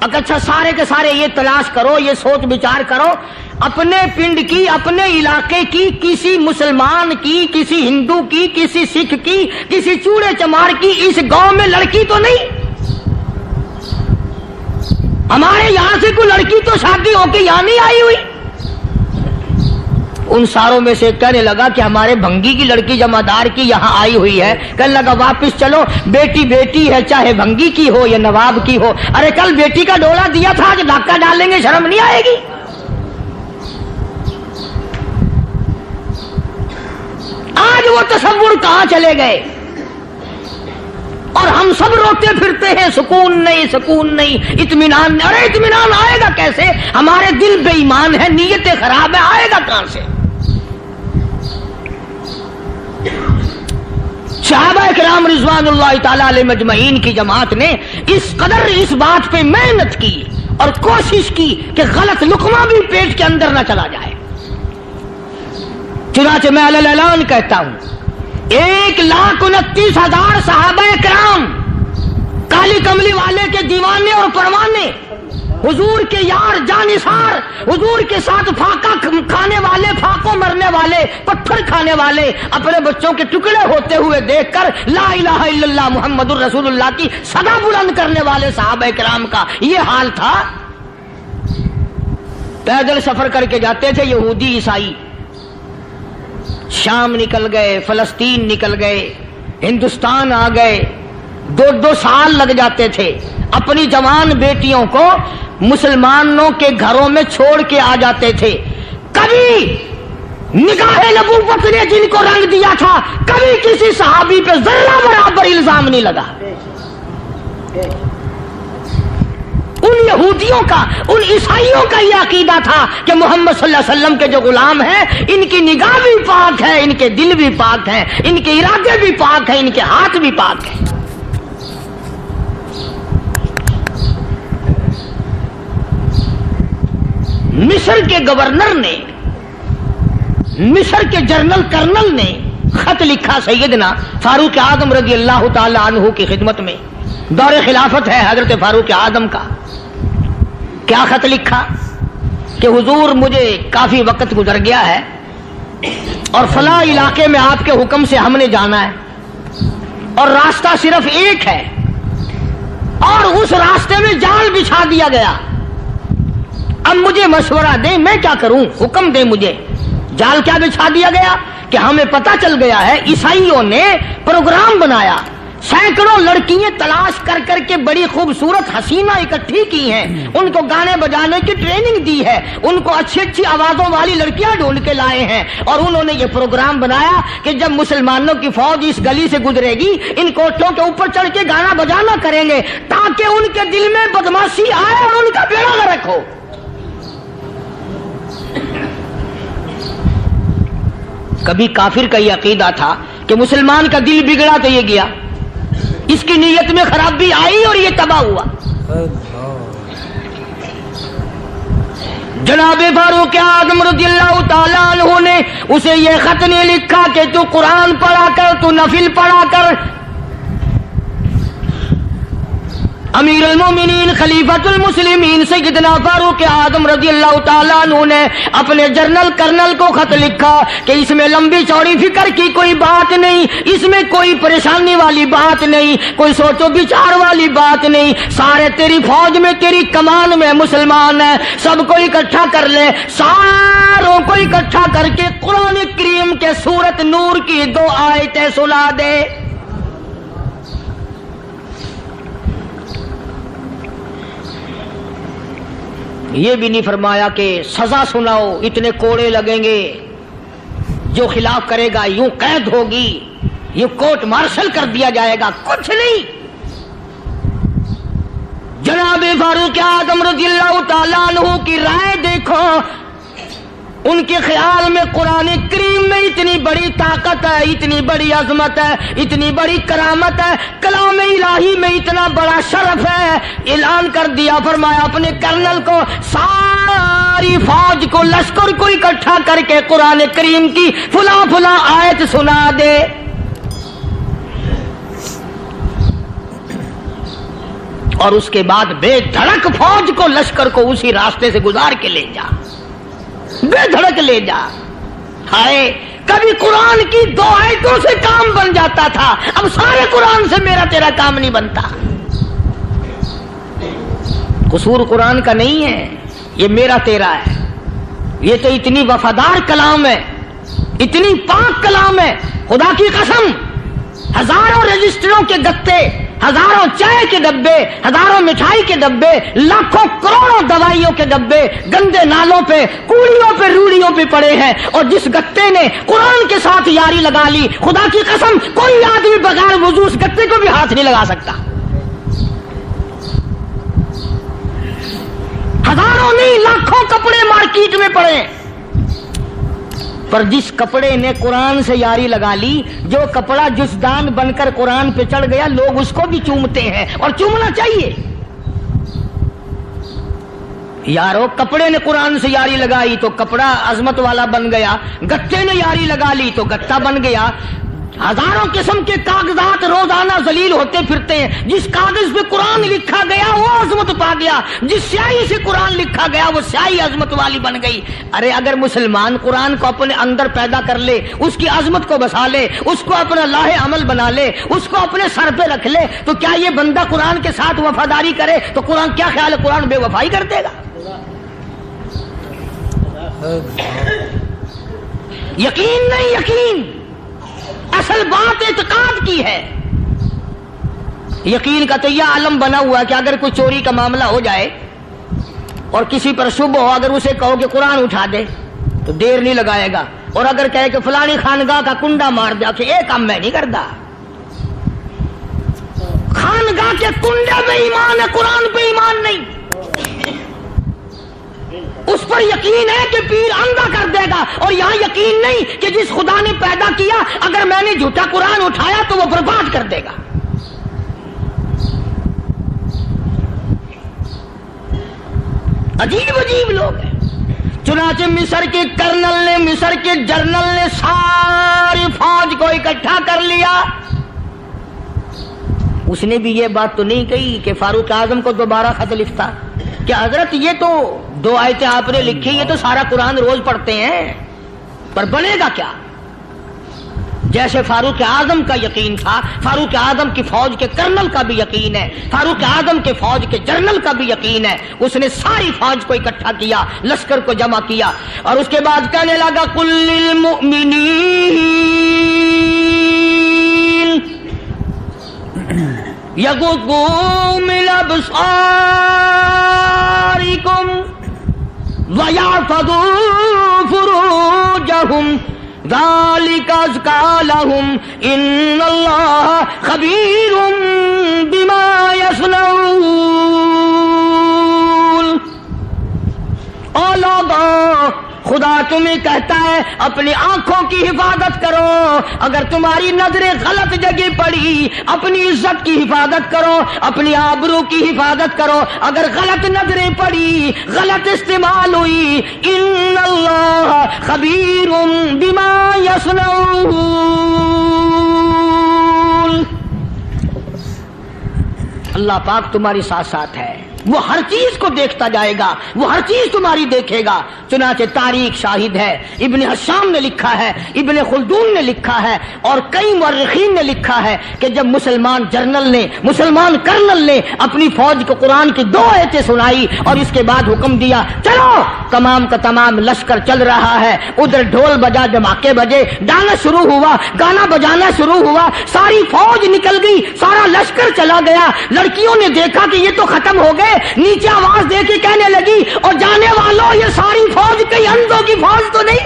اچھا سارے کے سارے یہ تلاش کرو, یہ سوچ بچار کرو, اپنے پنڈ کی, اپنے علاقے کی, کسی مسلمان کی, کسی ہندو کی, کسی سکھ کی, کسی چوڑے چمار کی اس گاؤں میں لڑکی تو نہیں. ہمارے یہاں سے کوئی لڑکی تو شادی ہو کے یہاں نہیں آئی ہوئی. ان ساروں میں سے کہنے لگا کہ ہمارے بھنگی کی لڑکی جمادار کی یہاں آئی ہوئی ہے. کہنے لگا واپس چلو, بیٹی بیٹی ہے چاہے بھنگی کی ہو یا نواب کی ہو. ارے کل بیٹی کا ڈولا دیا تھا, آج ڈاکہ ڈالیں گے, شرم نہیں آئے گی؟ آج وہ تصور کہاں چلے گئے اور ہم سب روتے پھرتے ہیں, سکون نہیں, سکون نہیں, اطمینان نہیں. ارے اطمینان آئے گا کیسے؟ ہمارے دل بے ایمان ہے, نیتیں خراب ہے, آئے گا کہاں سے؟ صحابہ کرام رضوان اللہ تعالی علیہم اجمعین کی جماعت نے اس قدر اس بات پہ محنت کی اور کوشش کی کہ غلط لقمہ بھی پیٹ کے اندر نہ چلا جائے. چنانچہ میں علی الاعلان کہتا ہوں 1,29,000 صحابہ کرام, کالی کملی والے کے دیوانے اور پروانے, حضور کے یار جانثار, حضور کے ساتھ فاقہ کھانے والے, فاقوں مرنے والے والے, پتھر کھانے والے اپنے بچوں کے ٹکڑے ہوتے ہوئے دیکھ کر لا الہ الا اللہ محمد الرسول اللہ کی صدا بلند کرنے والے صحابہ کرام کا یہ حال تھا. پیدل سفر کر کے جاتے تھے یہودی عیسائی, شام نکل گئے, فلسطین نکل گئے, ہندوستان آ گئے, 2 سال لگ جاتے تھے. اپنی جوان بیٹیوں کو مسلمانوں کے گھروں میں چھوڑ کے آ جاتے تھے. کبھی نگاہ نبوت نے جن کو رنگ دیا تھا, کبھی کسی صحابی پہ ذرہ برابر الزام نہیں لگا. ان یہودیوں کا, ان عیسائیوں کا یہ عقیدہ تھا کہ محمد صلی اللہ علیہ وسلم کے جو غلام ہیں ان کی نگاہ بھی پاک ہے, ان کے دل بھی پاک ہیں, ان کے ارادے بھی پاک ہیں, ان کے ہاتھ بھی پاک ہیں. مصر کے گورنر نے, مصر کے جنرل کرنل نے خط لکھا سیدنا فاروق اعظم رضی اللہ تعالی عنہ کی خدمت میں. دور خلافت ہے حضرت فاروق اعظم کا. کیا خط لکھا کہ حضور مجھے کافی وقت گزر گیا ہے اور فلاں علاقے میں آپ کے حکم سے ہم نے جانا ہے اور راستہ صرف ایک ہے اور اس راستے میں جال بچھا دیا گیا. اب مجھے مشورہ دیں میں کیا کروں, حکم دیں مجھے. جال کیا بچھا دیا گیا کہ ہمیں پتہ چل گیا ہے عیسائیوں نے پروگرام بنایا, سینکڑوں لڑکیاں تلاش کر کر کے بڑی خوبصورت حسینہ اکٹھی کی ہیں, ان کو گانے بجانے کی ٹریننگ دی ہے, ان کو اچھی اچھی آوازوں والی لڑکیاں ڈھونڈ کے لائے ہیں اور انہوں نے یہ پروگرام بنایا کہ جب مسلمانوں کی فوج اس گلی سے گزرے گی ان کوٹھوں کے اوپر چڑھ کے گانا بجانا کریں گے تاکہ ان کے دل میں بدماشی آئے اور ان کا بیڑا غرق ہو. کبھی کافر کا یہ عقیدہ تھا کہ مسلمان کا دل بگڑا تو یہ گیا, اس کی نیت میں خرابی آئی اور یہ تباہ ہوا. جناب فاروق اعظم رضی اللہ تعالیٰ عنہ نے اسے یہ خط نہیں لکھا کہ تو قرآن پڑھا کر, تو نفل پڑھا کر. امیر المومنین خلیفۃ المسلمین سیدنا فاروق اعظم رضی اللہ تعالیٰ عنہ نے اپنے جنرل کرنل کو خط لکھا کہ اس میں لمبی چوڑی فکر کی کوئی بات نہیں, اس میں کوئی پریشانی والی بات نہیں, کوئی سوچ و بچار والی بات نہیں. سارے تیری فوج میں, تیری کمان میں مسلمان ہیں, سب کو اکٹھا کر لے, ساروں کو اکٹھا کر کے قرآن کریم کے سورت نور کی 2 آیتیں سنا دے. یہ بھی نہیں فرمایا کہ سزا سناؤ, اتنے کوڑے لگیں گے, جو خلاف کرے گا یوں قید ہوگی, یوں کورٹ مارشل کر دیا جائے گا, کچھ نہیں. جناب فاروق اعظم رضی اللہ تعالیٰ عنہ کی رائے دیکھو, ان کے خیال میں قرآن کریم میں اتنی بڑی طاقت ہے, اتنی بڑی عظمت ہے, اتنی بڑی کرامت ہے, کلام الہی میں اتنا بڑا شرف ہے. اعلان کر دیا, فرمایا اپنے کرنل کو ساری فوج کو, لشکر کو اکٹھا کر کے قرآن کریم کی فلاں فلاں آیت سنا دے. اور اس کے بعد بے دھڑک فوج کو, لشکر کو اسی راستے سے گزار کے لے جا, بے دھڑک لے جا. ہائے کبھی قرآن کی 2 آیتوں سے کام بن جاتا تھا, اب سارے قرآن سے میرا تیرا کام نہیں بنتا. قصور قرآن کا نہیں ہے, یہ میرا تیرا ہے. یہ تو اتنی وفادار کلام ہے, اتنی پاک کلام ہے, خدا کی قسم ہزاروں رجسٹروں کے گتے, ہزاروں چائے کے ڈبے, ہزاروں مٹھائی کے ڈبے, لاکھوں کروڑوں دوائیوں کے ڈبے گندے نالوں پہ, کوڑیوں پہ, روڑیوں پہ پڑے ہیں, اور جس گتے نے قرآن کے ساتھ یاری لگا لی, خدا کی قسم کوئی آدمی بغیر وضو اس گتے کو بھی ہاتھ نہیں لگا سکتا. ہزاروں نہیں لاکھوں کپڑے مارکیٹ میں پڑے, پر جس کپڑے نے قرآن سے یاری لگا لی, جو کپڑا جسدان بن کر قرآن پہ چڑھ گیا, لوگ اس کو بھی چومتے ہیں اور چومنا چاہیے. یارو کپڑے نے قرآن سے یاری لگائی تو کپڑا عظمت والا بن گیا, گتے نے یاری لگا لی تو گتا بن گیا. ہزاروں قسم کے کاغذات روزانہ ذلیل ہوتے پھرتے ہیں. جس کاغذ پہ قرآن لکھا گیا وہ عظمت پا گیا, جس سیاہی سے قرآن لکھا گیا وہ سیاہی عظمت والی بن گئی. ارے اگر مسلمان قرآن کو اپنے اندر پیدا کر لے, اس کی عظمت کو بسا لے, اس کو اپنا لاہ عمل بنا لے, اس کو اپنے سر پہ رکھ لے, تو کیا یہ بندہ قرآن کے ساتھ وفاداری کرے تو قرآن کیا خیال ہے قرآن بے وفائی کر دے گا؟ یقین نہیں, یقین اصل بات اعتقاد کی ہے. یقین کا تو یہ عالم بنا ہوا ہے کہ اگر کوئی چوری کا معاملہ ہو جائے اور کسی پر شبہ ہو, اگر اسے کہو کہ قرآن اٹھا دے تو دیر نہیں لگائے گا, اور اگر کہے کہ فلانی خانگاہ کا کنڈا مار دیا کہ یہ کام میں نہیں کرتا. خانگاہ کے کنڈے پہ ایمان ہے, قرآن پہ ایمان نہیں. اس پر یقین ہے کہ پیر اندھا کر دے گا, اور یہاں یقین نہیں کہ جس خدا نے پیدا کیا اگر میں نے جھوٹا قرآن اٹھایا تو وہ برباد کر دے گا. عجیب عجیب لوگ ہیں. چنانچہ مصر کے کرنل نے, مصر کے جنرل نے ساری فوج کو اکٹھا کر لیا. اس نے بھی یہ بات تو نہیں کہی کہ فاروق اعظم کو دوبارہ خط لکھتا کہ حضرت یہ تو 2 آیتیں آپ نے لکھی, یہ تو سارا قرآن روز پڑھتے ہیں, پر بنے گا کیا؟ جیسے فاروق اعظم کا یقین تھا, فاروق اعظم کی فوج کے کرنل کا بھی یقین ہے, فاروق اعظم کے فوج کے جنرل کا بھی یقین ہے. اس نے ساری فوج کو اکٹھا کیا, لشکر کو جمع کیا, اور اس کے بعد کہنے لگا قل للمؤمنین یغضوا من ابصارکم وَيَحْفَظُوا فُرُوجَهُمْ ذَلِكَ أَزْكَىٰ لَهُمْ إِنَّ اللَّهَ خَبِيرٌ بِمَا يَصْنَعُونَ. او لوگوں, خدا تمہیں کہتا ہے اپنی آنکھوں کی حفاظت کرو. اگر تمہاری نظریں غلط جگہ پڑی, اپنی عزت کی حفاظت کرو, اپنی آبرو کی حفاظت کرو. اگر غلط نظریں پڑی, غلط استعمال ہوئی, ان اللہ خبیر بما یصنعون. اللہ پاک تمہاری ساتھ ساتھ ہے, وہ ہر چیز کو دیکھتا جائے گا, وہ ہر چیز تمہاری دیکھے گا. چنانچہ تاریخ شاہد ہے, ابن حشام نے لکھا ہے, ابن خلدون نے لکھا ہے, اور کئی مورخین نے لکھا ہے کہ جب مسلمان جنرل نے, مسلمان کرنل نے اپنی فوج کو قرآن کی 2 آیتیں سنائی اور اس کے بعد حکم دیا چلو, تمام کا تمام لشکر چل رہا ہے. ادھر ڈھول بجا, دھماکے بجے, گانا شروع ہوا, گانا بجانا شروع ہوا, ساری فوج نکل گئی, سارا لشکر چلا گیا. لڑکیوں نے دیکھا کہ یہ تو ختم ہو گئے, نیچے آواز دے کے کہنے لگی اور جانے والوں یہ ساری فوج کئی اندھوں کی فوج تو نہیں.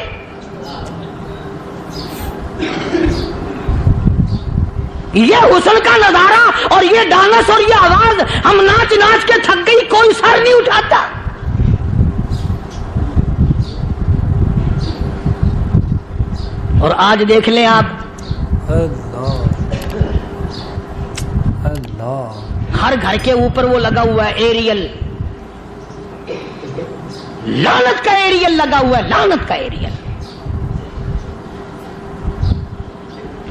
یہ حسن کا نظارہ اور یہ ڈانس اور یہ آواز, ہم ناچ ناچ کے تھک گئی, کوئی سر نہیں اٹھاتا. اور آج دیکھ لیں آپ, ہر گھر کے اوپر وہ لگا ہوا ہے ایریل, لعنت کا ایریل لگا ہوا ہے, لعنت کا ایریل.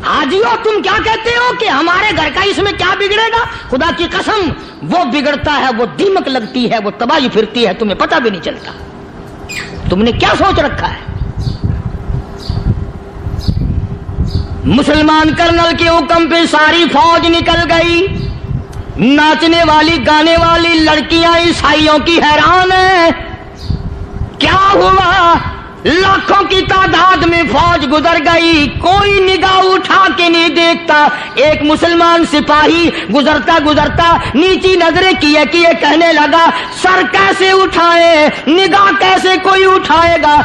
حاجیو تم کیا کہتے ہو کہ ہمارے گھر کا اس میں کیا بگڑے گا؟ خدا کی قسم وہ بگڑتا ہے, وہ دیمک لگتی ہے, وہ تباہی پھرتی ہے, تمہیں پتہ بھی نہیں چلتا. تم نے کیا سوچ رکھا ہے؟ مسلمان کرنل کے حکم پہ ساری فوج نکل گئی. ناچنے والی گانے والی لڑکیاں عیسائیوں کی حیران ہیں. کیا ہوا؟ لاکھوں کی تعداد میں فوج گزر گئی, کوئی نگاہ اٹھا کے نہیں دیکھتا. ایک مسلمان سپاہی گزرتا گزرتا نیچی نظریں کیے کیے کہنے لگا سر کیسے اٹھائے, نگاہ کیسے کوئی اٹھائے گا؟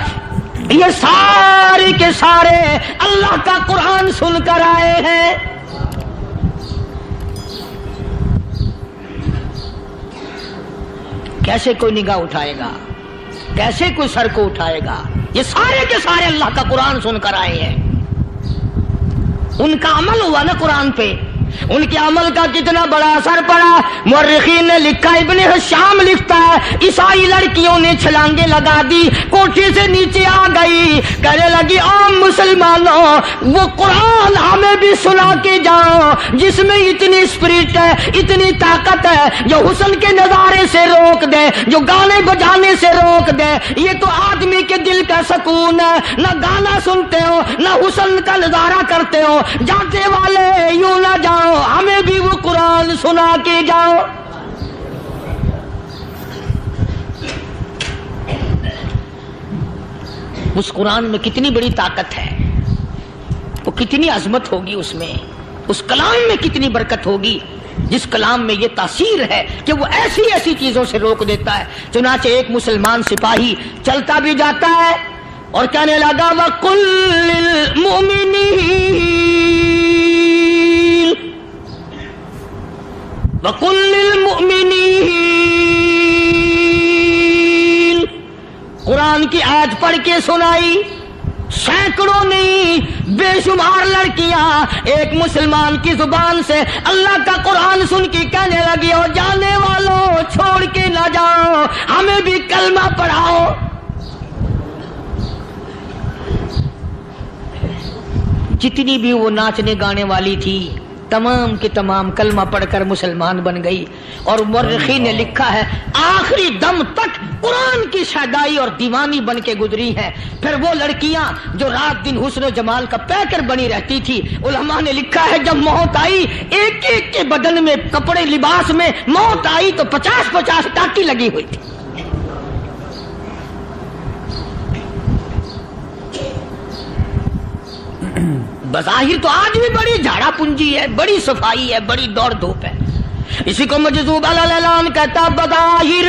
یہ سارے کے سارے اللہ کا قرآن سن کر آئے ہیں. کیسے کوئی نگاہ اٹھائے گا, کیسے کوئی سر کو اٹھائے گا؟ یہ سارے کے سارے اللہ کا قرآن سن کر آئے ہیں. ان کا عمل ہوا نا قرآن پہ, ان کے عمل کا کتنا بڑا اثر پڑا. مورخین نے لکھا, ابن ہشام لکھتا ہے, عیسائی لڑکیوں نے چھلانگیں لگا دی, کوٹھی سے نیچے آ گئی, کہنے لگی عام مسلمانوں وہ قرآن ہمیں بھی سنا کے جاؤ جس میں اتنی اسپرٹ ہے, اتنی طاقت ہے, جو حسن کے نظارے سے روک دے, جو گانے بجانے سے روک دے. یہ تو آدمی کے دل کا سکون ہے, نہ گانا سنتے ہو نہ حسن کا نظارہ کرتے ہو. جاتے والے یوں نہ جاؤ, ہمیں بھی وہ قرآن سنا کے جاؤ. اس قرآن میں کتنی بڑی طاقت ہے, وہ کتنی عظمت ہوگی اس میں, اس کلام میں کتنی برکت ہوگی, جس کلام میں یہ تاثیر ہے کہ وہ ایسی ایسی چیزوں سے روک دیتا ہے. چنانچہ ایک مسلمان سپاہی چلتا بھی جاتا ہے اور کہنے لگا وَقُلْ لِلْمُؤْمِنِينَ وَقُلْ لِلْمُؤْمِنِينَ, قرآن کی آیت پڑھ کے سنائی. سینکڑوں نہیں بے شمار لڑکیاں ایک مسلمان کی زبان سے اللہ کا قرآن سن کے کہنے لگی, اور جانے والوں چھوڑ کے نہ جاؤ, ہمیں بھی کلمہ پڑھاؤ. جتنی بھی وہ ناچنے گانے والی تھی تمام کی تمام کلمہ پڑھ کر مسلمان بن گئی. اور مورخین نے لکھا ہے آخری دم تک قرآن کی شیدائی اور دیوانی بن کے گزری ہیں. پھر وہ لڑکیاں جو رات دن حسن و جمال کا پیکر بنی رہتی تھی, علماء نے لکھا ہے جب موت آئی ایک ایک کے بدن میں کپڑے لباس میں موت آئی تو 50-50 ٹاکی لگی ہوئی تھی. بظاہر تو آج بھی بڑی جھاڑا پنجی ہے, بڑی صفائی ہے, بڑی دوڑ دھوپ ہے. اسی کو مجذوب الاعلان کہتا, بظاہر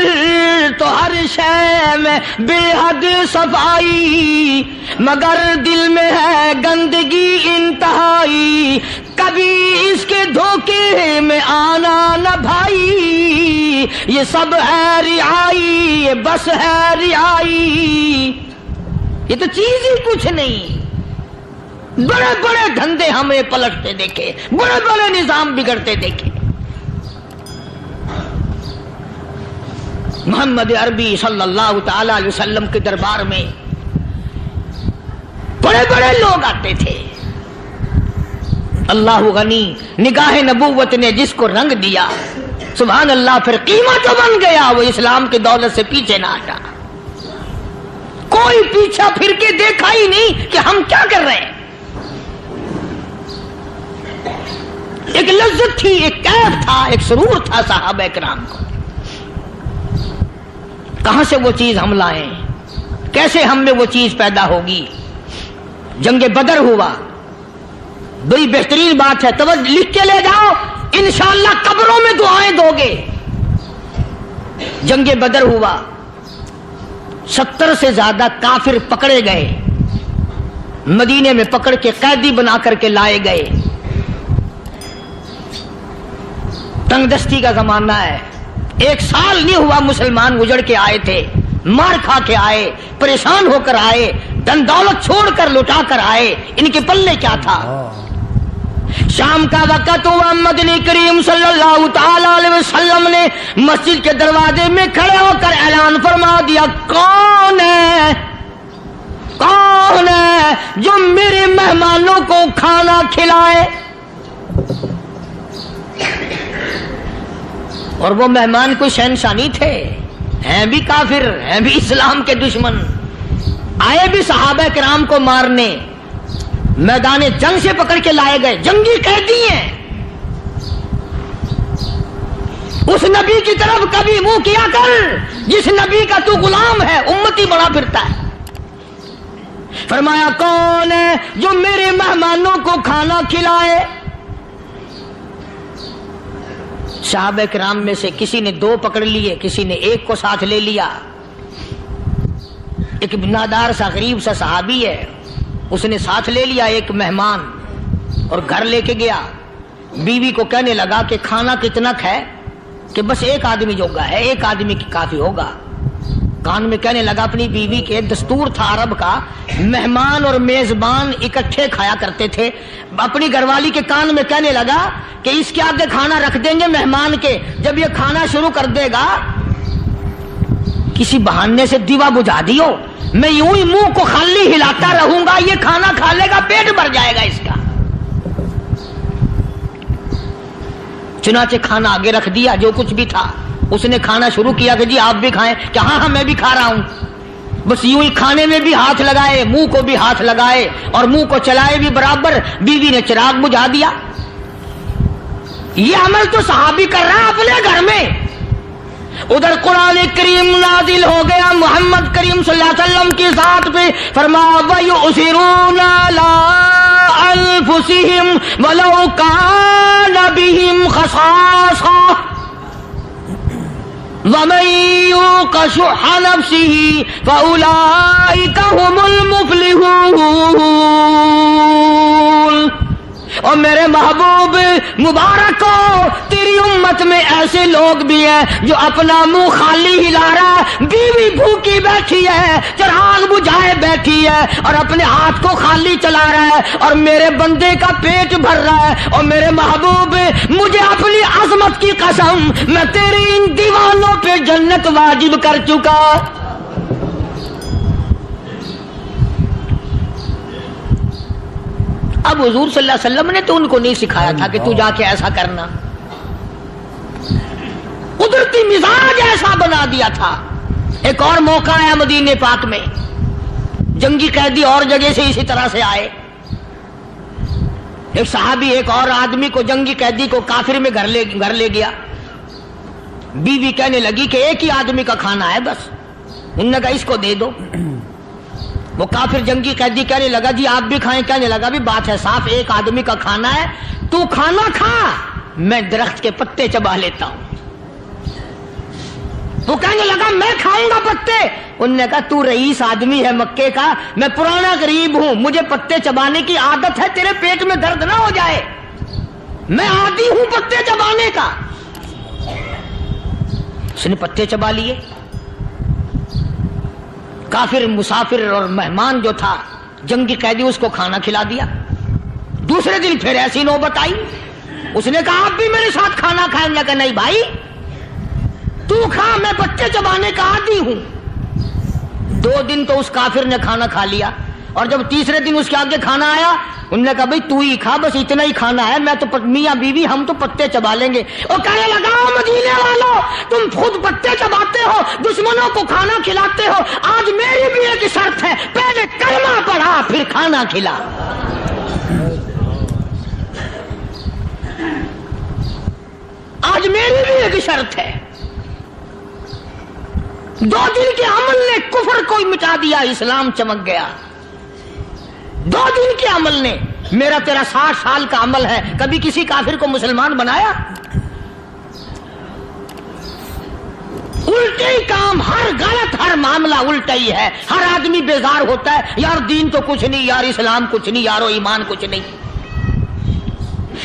تو ہر شے میں بے حد صفائی, مگر دل میں ہے گندگی انتہائی, کبھی اس کے دھوکے میں آنا نہ بھائی, یہ سب ہے رعائی, یہ بس ہے رعائی. یہ تو چیز ہی کچھ نہیں. بڑے بڑے دھندے ہمیں پلٹتے دیکھے, بڑے بڑے نظام بگڑتے دیکھے. محمد عربی صلی اللہ تعالی علیہ وسلم کے دربار میں بڑے بڑے لوگ آتے تھے. اللہ غنی, نگاہ نبوت نے جس کو رنگ دیا سبحان اللہ, پھر قیمت بن گیا, وہ اسلام کی دولت سے پیچھے نہ ہٹا. کوئی پیچھا پھر کے دیکھا ہی نہیں کہ ہم کیا کر رہے ہیں. ایک لذت تھی, ایک کیف تھا, ایک سرور تھا صحابہ کرام کو. کہاں سے وہ چیز ہم لائیں, کیسے ہم میں وہ چیز پیدا ہوگی. جنگ بدر ہوا, بڑی بہترین بات ہے, توجہ لکھ کے لے جاؤ, انشاءاللہ قبروں میں دعائیں دو گے. جنگ بدر ہوا, 70 سے زیادہ کافر پکڑے گئے, مدینے میں پکڑ کے قیدی بنا کر کے لائے گئے. تنگ دستی کا زمانہ ہے, 1 سال نہیں ہوا مسلمان اجڑ کے آئے تھے, مار کھا کے آئے, پریشان ہو کر آئے, دن دولت چھوڑ کر لٹا کر آئے. ان کے پلے کیا تھا. شام کا وقت ہوا, مدنی کریم صلی اللہ تعالی علیہ وسلم نے مسجد کے دروازے میں کھڑے ہو کر اعلان فرما دیا, کون ہے, کون ہے جو میرے مہمانوں کو کھانا کھلائے. اور وہ مہمان کوئی شہنشاہ نہیں تھے, ہیں بھی کافر, ہیں بھی اسلام کے دشمن, آئے بھی صحابہ کرام کو مارنے, میدان جنگ سے پکڑ کے لائے گئے, جنگی قیدی ہیں. اس نبی کی طرف کبھی منہ کیا کر جس نبی کا تو غلام ہے, امتی بنا پھرتا ہے. فرمایا کون ہے جو میرے مہمانوں کو کھانا کھلائے. صحابہ کرام میں سے کسی نے 2 پکڑ لیے, کسی نے 1 کو ساتھ لے لیا. ایک نادار سا غریب سا صحابی ہے, اس نے ساتھ لے لیا ایک مہمان اور گھر لے کے گیا. بیوی کو کہنے لگا کہ کھانا کتنا ہے, کہ بس 1 آدمی جوگا ہے, 1 آدمی کی کافی ہوگا. کان میں کہنے لگا اپنی بیوی کے، دستور تھا عرب کا، مہمان اور میزبان اکٹھے کھایا کرتے تھے، اپنی گھر والی کے کان میں کہنے لگا کہ اس کے آگے کھانا رکھ دیں گے مہمان کے، جب یہ کھانا شروع کر دے گا کسی بہانے سے دیوا بجھا دیو، میں یوں ہی منہ کو خالی ہلاتا رہوں گا، یہ کھانا کھا لے گا، پیٹ بھر جائے گا اس کا۔ چنانچہ کھانا آگے رکھ دیا، جو کچھ بھی تھا اس نے کھانا شروع کیا کہ جی آپ بھی کھائیں، کہ ہاں میں بھی کھا رہا ہوں۔ بس یوں ہی کھانے میں بھی ہاتھ لگائے، منہ کو بھی ہاتھ لگائے اور منہ کو چلائے بھی برابر، بیوی نے چراغ بجھا دیا۔ یہ عمل تو صحابی کر رہا ہے اپنے گھر میں، ادھر قرآن کریم نازل ہو گیا محمد کریم صلی اللہ علیہ وسلم کی ذات پہ، فرمایا وَيُؤْثِرُونَ عَلَىٰ أَنفُسِهِمْ وَلَوْ كَانَ بِهِمْ خَصَاصَةٌ وَمَن يُوقَ شُحَّ نَفْسِهِ فَأُولَٰئِكَ هُمُ الْمُفْلِحُونَ۔ اور میرے محبوب مبارک ہو، تیری امت میں ایسے لوگ بھی ہیں جو اپنا منہ خالی ہلا رہا ہے، بیوی بھوکی بیٹھی ہے، چراغ بجھائے بیٹھی ہے اور اپنے ہاتھ کو خالی چلا رہا ہے اور میرے بندے کا پیٹ بھر رہا ہے۔ اور میرے محبوب مجھے اپنی عظمت کی قسم، میں تیرے ان دیوانوں پہ جنت واجب کر چکا۔ اب حضور صلی اللہ علیہ وسلم نے تو ان کو نہیں سکھایا تھا کہ تو جا کے ایسا کرنا، قدرتی مزاج ایسا بنا دیا تھا۔ ایک اور موقع آیا مدینے پاک میں، جنگی قیدی اور جگہ سے اسی طرح سے آئے، ایک صحابی ایک اور آدمی کو، جنگی قیدی کو کافر میں گھر لے گیا۔ بیوی کہنے لگی کہ ایک ہی آدمی کا کھانا ہے بس، انہوں نے کہا اس کو دے دو۔ وہ کافر جنگی قیدی کہنے لگا جی آپ بھی کھائیں، کہنے لگا بھی بات ہے صاف، ایک آدمی کا کھانا ہے، تو کھانا کھا، میں درخت کے پتے چبا لیتا ہوں۔ وہ کہنے لگا میں کھاؤں گا پتے، انہوں نے کہا تو رئیس آدمی ہے مکے کا، میں پرانا غریب ہوں، مجھے پتے چبانے کی عادت ہے، تیرے پیٹ میں درد نہ ہو جائے، میں عادی ہوں پتے چبانے کا۔ اس نے پتے چبا لیے، کافر مسافر اور مہمان جو تھا جنگی قیدی اس کو کھانا کھلا دیا۔ دوسرے دن پھر ایسی نوبت آئی، اس نے کہا آپ بھی میرے ساتھ کھانا کھائیں؟ نے کہا نہیں بھائی تو کھا، میں پتے چبانے کا عادی ہوں۔ 2 دن تو اس کافر نے کھانا کھا لیا، اور جب تیسرے دن اس کے آگے کھانا آیا، انہوں نے کہا بھائی تو ہی کھا، بس اتنا ہی کھانا ہے، میں تو میاں بیوی ہم تو پتے چبا لیں گے۔ اور کہنے لگا مدینے والوں تم خود پتے چباتے ہو، دشمنوں کو کھانا کھلاتے ہو، آج میری بھی ایک شرط ہے، پہلے کلمہ پڑھا پھر کھانا کھلا۔ آج میری بھی ایک شرط ہے۔ 2 دن کے عمل نے کفر کو مٹا دیا، اسلام چمک گیا۔ 2 دن کے عمل نے، میرا تیرا 60 سال کا عمل ہے، کبھی کسی کافر کو مسلمان بنایا؟ الٹے ہی کام، ہر غلط، ہر معاملہ الٹا ہی ہے، ہر آدمی بیزار ہوتا ہے، یار دین تو کچھ نہیں، یار اسلام کچھ نہیں، یارو ایمان کچھ نہیں۔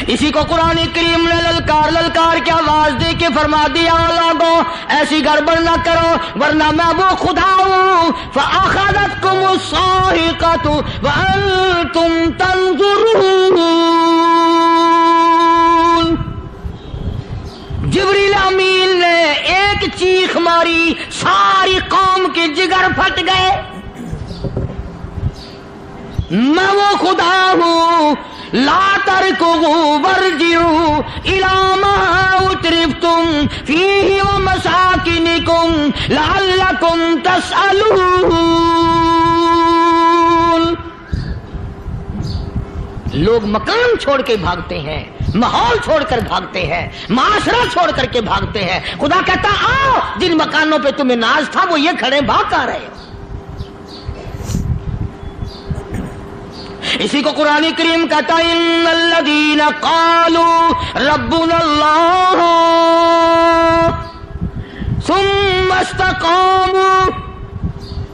اسی کو قرآن کریم نے للکار کی آواز دے کے فرما دیا لوگوں ایسی گڑبڑ نہ کرو ورنہ میں وہ خدا ہوں فأخذتكم الصاعقة وأنتم تنظرون۔ جبریل امین نے ایک چیخ ماری، ساری قوم کے جگر پھٹ گئے۔ میں وہ خدا ہوں، لا تركضوا وارجعوا إلى ما أترفتم فيه ومساكنكم لعلكم تسألون۔ لوگ مکان چھوڑ کے بھاگتے ہیں، ماحول چھوڑ کر بھاگتے ہیں، معاشرہ چھوڑ کر کے بھاگتے ہیں۔ خدا کہتا آؤ جن مکانوں پہ تمہیں ناز تھا وہ یہ کھڑے بھاگ آ رہے۔ اسی کو قرآن کریم کہتا ہے ان الذین قالوا ربنا اللہ ثم استقاموا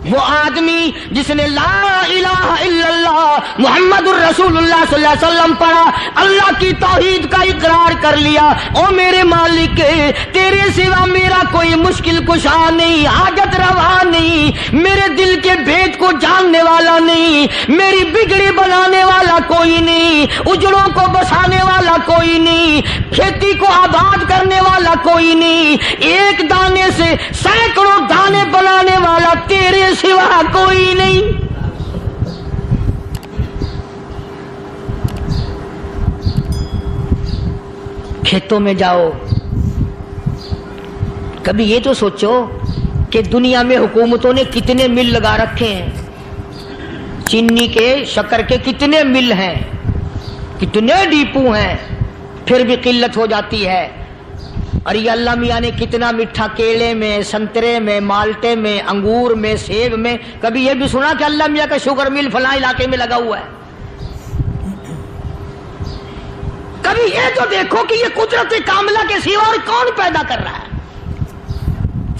وہ آدمی جس نے لا الہ الا اللہ محمد الرسول اللہ صلی اللہ علیہ وسلم پڑھا، اللہ کی توحید کا اقرار کر لیا، او میرے مالک تیرے سوا میرا کوئی مشکل کشا نہیں، حاجت روا نہیں، میرے دل کے بھید کو جاننے والا نہیں، میری بگڑی بنانے والا کوئی نہیں، اجڑوں کو بسانے والا کوئی نہیں، کھیتی کو آباد کرنے والا کوئی نہیں، ایک دانے سے سینکڑوں دانے بنانے والا تیرے سوا کوئی نہیں۔ کھیتوں میں جاؤ، کبھی یہ تو سوچو کہ دنیا میں حکومتوں نے کتنے مل لگا رکھے ہیں، چینی کے شکر کے کتنے مل ہیں، کتنے ڈیپو ہیں، پھر بھی قلت ہو جاتی ہے۔ اور یہ اللہ میاں نے کتنا میٹھا کیلے میں، سنترے میں، مالٹے میں، انگور میں، سیب میں، کبھی یہ بھی سنا کہ اللہ میاں کا شوگر مل فلاں علاقے میں لگا ہوا ہے؟ کبھی یہ تو دیکھو کہ یہ قدرت کاملہ کے سوا اور کون پیدا کر رہا ہے؟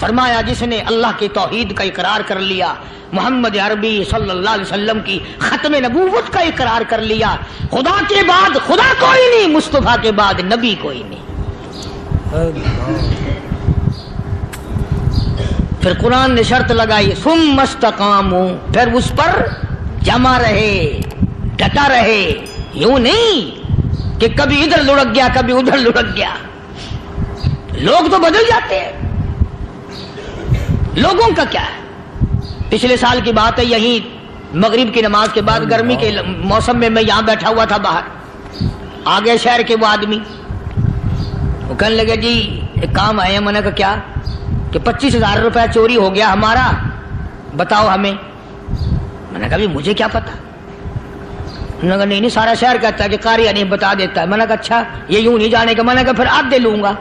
فرمایا جس نے اللہ کی توحید کا اقرار کر لیا، محمد عربی صلی اللہ علیہ وسلم کی ختم نبوت کا اقرار کر لیا، خدا کے بعد خدا کوئی نہیں، مصطفیٰ کے بعد نبی کوئی نہیں۔ پھر قرآن نے شرط لگائی ثم استقاموا، پھر اس پر جمع رہے، ڈٹا رہے، یوں نہیں کہ کبھی ادھر لڑک گیا کبھی ادھر لڑک گیا۔ لوگ تو بدل جاتے ہیں، لوگوں کا کیا ہے؟ پچھلے سال کی بات ہے، یہی مغرب کی نماز کے بعد گرمی کے موسم میں یہاں بیٹھا ہوا تھا باہر، آگے شہر کے وہ آدمی، وہ کہنے لگے جی ایک کام آئے ہیں۔ میں نے کہا کیا؟ کہ 25,000 روپے چوری ہو گیا ہمارا، بتاؤ ہمیں۔ میں نے کہا بھی مجھے کیا پتا؟ انہوں نے کہا نہیں سارا شہر کہتا ہے کہ قاری نہیں بتا دیتا ہے۔ میں نے کہا اچھا یہ یوں نہیں جانے کا؟ میں نے کہا پھر آدھے لوں گا۔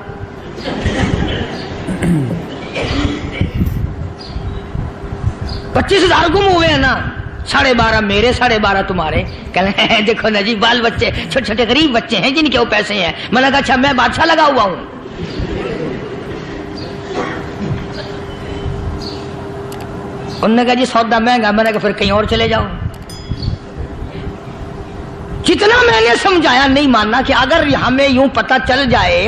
25,000 گم ہوئے ہیں نا، 12.5 میرے 12.5 تمہارے۔ کہنے ہیں دیکھو نا جی بال بچے چھوٹے چھوٹے غریب بچے ہیں جن کے وہ پیسے ہیں۔ میں نے کہا اچھا میں بادشاہ لگا ہوا ہوں؟ انہوں نے کہا جی سودا مہنگا۔ میں نے کہا پھر کہیں اور چلے جاؤ۔ جتنا میں نے سمجھایا نہیں ماننا کہ اگر ہمیں یوں پتہ چل جائے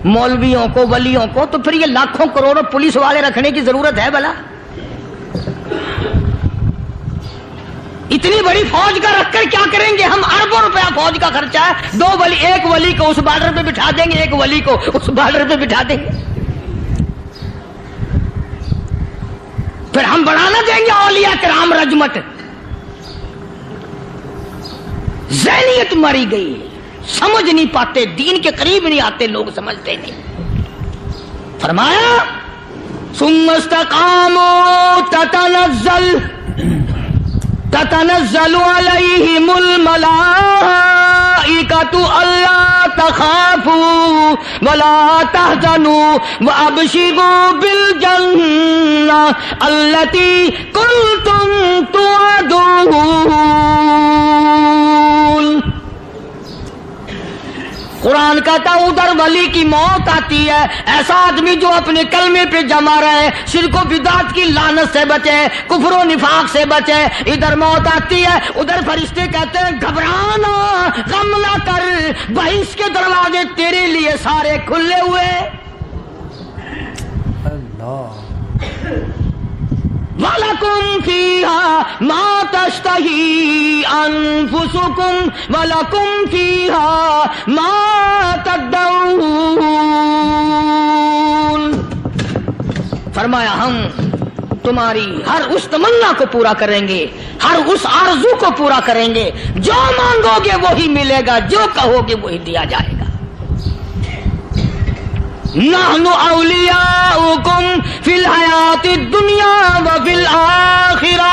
مولویوں کو ولیوں کو تو پھر یہ لاکھوں کروڑوں پولیس والے رکھنے کی ضرورت ہے بھلا؟ اتنی بڑی فوج کا رکھ کر کیا کریں گے ہم؟ اربوں روپیہ فوج کا خرچہ ہے، 2 ولی، ایک ولی کو اس بارڈر پہ بٹھا دیں گے، ایک ولی کو اس بارڈر پہ بٹھا دیں گے، پھر ہم بڑھانا دیں گے اولیاء کرام رجمت۔ ذہنیت ماری گئی، سمجھ نہیں پاتے، دین کے قریب نہیں آتے لوگ، سمجھتے نہیں۔ فرمایا ثم استقاموا تتنزل علیہم الملائکۃ الا تخافوا ولا تحزنوا وابشروا بالجنہ التی کنتم توعدون۔ قرآن کہتا ہے ادھر ولی کی موت آتی ہے، ایسا آدمی جو اپنے کلمے پہ جمع رہے، شرک و بدعت کی لعنت سے بچے، کفر و نفاق سے بچے۔ ادھر موت آتی ہے، ادھر فرشتے کہتے ہیں گھبرانا، غم نہ کر، بہشت کے دروازے تیرے لیے سارے کھلے ہوئے۔ وَلَكُمْ فِيهَا مَا تَشْتَهِي أَنفُسُكُمْ وَلَكُمْ فِيهَا مَا تَدَّعُونَ۔ فرمایا ہم تمہاری ہر اس تمنا کو پورا کریں گے، ہر اس آرزو کو پورا کریں گے، جو مانگو گے وہی ملے گا، جو کہو گے وہی دیا جائے گا۔ نحن اولیاؤکم فی الحیات الدنیا وفی الآخرہ،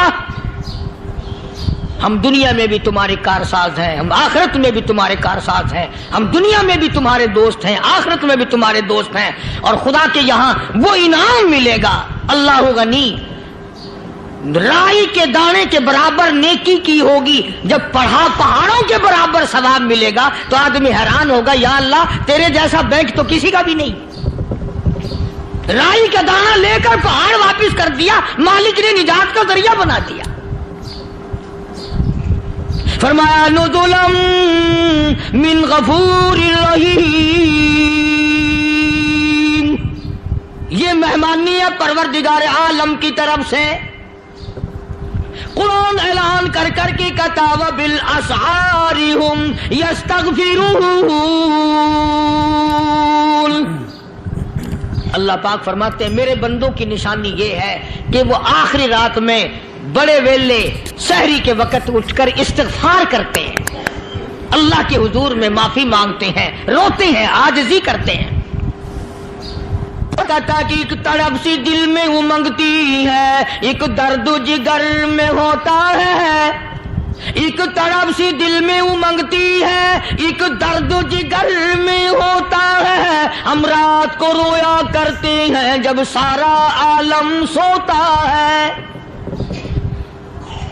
ہم دنیا میں بھی تمہارے کارساز ہیں، ہم آخرت میں بھی تمہارے کارساز ہیں، ہم دنیا میں بھی تمہارے دوست ہیں، آخرت میں بھی تمہارے دوست ہیں، اور خدا کے یہاں وہ انعام ملے گا۔ اللہ غنی، رائی کے دانے کے برابر نیکی کی ہوگی، جب پہاڑوں کے برابر ثواب ملے گا تو آدمی حیران ہوگا، یا اللہ تیرے جیسا بینک تو کسی کا بھی نہیں۔ رائی کا دانہ لے کر پہاڑ واپس کر دیا، مالک نے نجات کا ذریعہ بنا دیا۔ فرمایا نزلا من غفور رحیم، یہ مہمانی ہے پروردگار عالم کی طرف سے۔ قرآن اعلان کر کر کے کہتا وبالاسحار هم یستغفرون۔ اللہ پاک فرماتے ہیں میرے بندوں کی نشانی یہ ہے کہ وہ آخری رات میں بڑے ویلے سحری کے وقت اٹھ کر استغفار کرتے ہیں، اللہ کے حضور میں معافی مانگتے ہیں، روتے ہیں، عاجزی کرتے ہیں۔ کہتا کہ ایک تڑپ سی دل میں امنگتی ہے، ایک درد جگر میں ہوتا ہے، ایک تڑپ سی دل میں امنگتی ہے، ایک درد جگر میں ہوتا ہے، ہم رات کو رویا کرتے ہیں جب سارا عالم سوتا ہے۔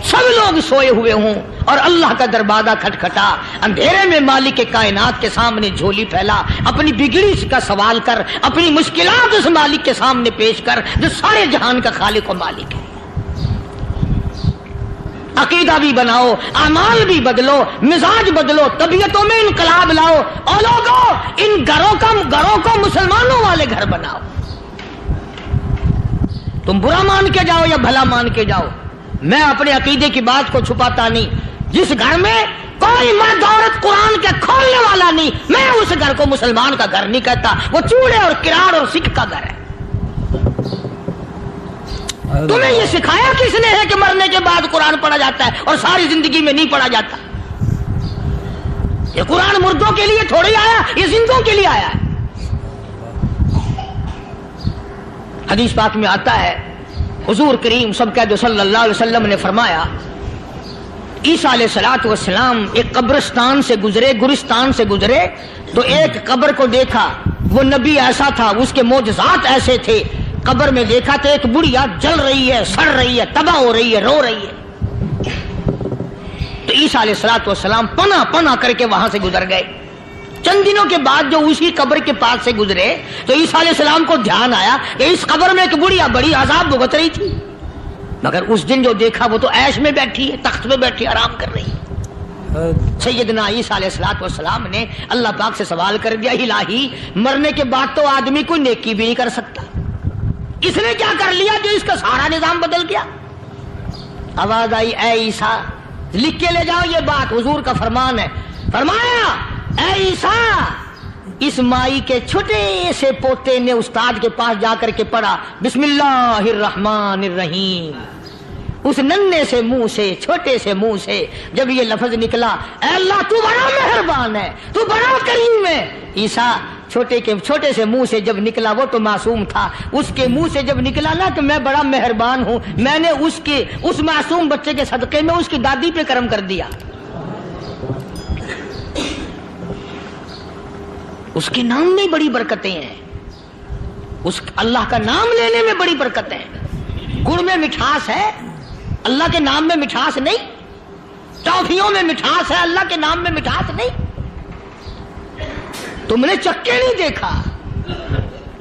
سب لوگ سوئے ہوئے ہوں اور اللہ کا دروازہ کھٹکھٹا، اندھیرے میں مالک کائنات کے سامنے جھولی پھیلا، اپنی بگڑی کا سوال کر، اپنی مشکلات اس مالک کے سامنے پیش کر جو سارے جہان کا خالق و مالک ہے۔ عقیدہ بھی بناؤ، اعمال بھی بدلو، مزاج بدلو، طبیعتوں میں انقلاب لاؤ، اور لوگوں ان گھروں کو مسلمانوں والے گھر بناؤ۔ تم برا مان کے جاؤ یا بھلا مان کے جاؤ، میں اپنے عقیدے کی بات کو چھپاتا نہیں۔ جس گھر میں کوئی مرد عورت قرآن کے کھولنے والا نہیں، میں اس گھر کو مسلمان کا گھر نہیں کہتا، وہ چوڑے اور کراڑ اور سکھ کا گھر ہے۔ تمہیں یہ سکھایا کس نے ہے کہ مرنے کے بعد قرآن پڑھا جاتا ہے اور ساری زندگی میں نہیں پڑھا جاتا؟ یہ قرآن مردوں کے لیے تھوڑی آیا، یہ زندوں کے لیے آیا ہے۔ حدیث پاک میں آتا ہے حضور کریم سب کہہ دو صلی اللہ علیہ وسلم نے فرمایا عیسیٰ علیہ الصلوۃ والسلام ایک قبرستان سے گزرے، گورستان سے گزرے تو ایک قبر کو دیکھا، وہ نبی ایسا تھا، اس کے معجزات ایسے تھے۔ قبر میں دیکھا تو ایک بڑھیا جل رہی ہے، سڑ رہی ہے، تباہ ہو رہی ہے، رو رہی ہے۔ تو عیسیٰ علیہ الصلوۃ والسلام پناہ کر کے وہاں سے گزر گئے۔ چند دنوں کے بعد جو اسی قبر کے پاس سے گزرے تو عیسیٰ علیہ السلام کو دھیان آیا کہ اس قبر میں ایک بڑھیا بڑی عذاب بھگت رہی تھی، مگر اس دن جو دیکھا وہ تو عیش میں بیٹھی ہے، تخت میں بیٹھی آرام کر رہی ہے۔ سیدنا عیسیٰ علیہ الصلوۃ والسلام نے اللہ پاک سے سوال کر دیا، الہی مرنے کے بعد تو آدمی کوئی نیکی بھی نہیں کر سکتا، اس نے کیا کر لیا جو اس کا سارا نظام بدل گیا؟ آواز آئی اے عیسیٰ لکھ کے لے جاؤ یہ بات، حضور کا فرمان ہے۔ فرمایا اے عیسیٰ اس مائی کے چھوٹے سے پوتے نے استاد کے پاس جا کر کے پڑھا بسم اللہ الرحمن الرحیم، اس ننھے سے منہ سے، چھوٹے سے منہ سے جب یہ لفظ نکلا اے اللہ تو بڑا مہربان ہے، تو بڑا کریم ہے۔ عیسیٰ چھوٹے سے منہ سے جب نکلا، وہ تو معصوم تھا، اس کے منہ سے جب نکلا نا کہ میں بڑا مہربان ہوں، میں نے اس معصوم بچے کے صدقے میں اس کی دادی پہ کرم کر دیا۔ اس کے نام میں بڑی برکتیں ہیں، اس اللہ کا نام لینے میں بڑی برکتیں ہیں۔ گڑ میں مٹھاس ہے، اللہ کے نام میں مٹھاس نہیں۔ ٹافیوں میں مٹھاس ہے، اللہ کے نام میں مٹھاس نہیں۔ تم نے چکھ کے نہیں دیکھا،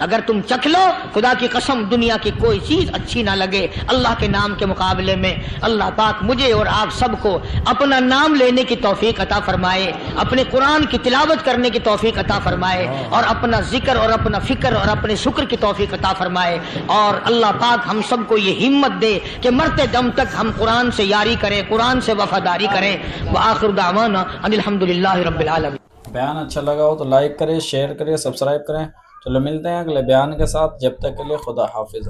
اگر تم چکھ لو خدا کی قسم دنیا کی کوئی چیز اچھی نہ لگے اللہ کے نام کے مقابلے میں۔ اللہ پاک مجھے اور آپ سب کو اپنا نام لینے کی توفیق عطا فرمائے، اپنے قرآن کی تلاوت کرنے کی توفیق عطا فرمائے، اور اپنا ذکر اور اپنا فکر اور اپنے شکر کی توفیق عطا فرمائے، اور اللہ پاک ہم سب کو یہ ہمت دے کہ مرتے دم تک ہم قرآن سے یاری کریں، قرآن سے وفاداری کریں۔ وآخر دعوانا ان الحمدللہ رب العالمین۔ بیان اچھا لگا ہو تو لائک کریں، شیئر کریں، سبسکرائب کریں۔ چلو ملتے ہیں اگلے بیان کے ساتھ، جب تک کے لیے خدا حافظ۔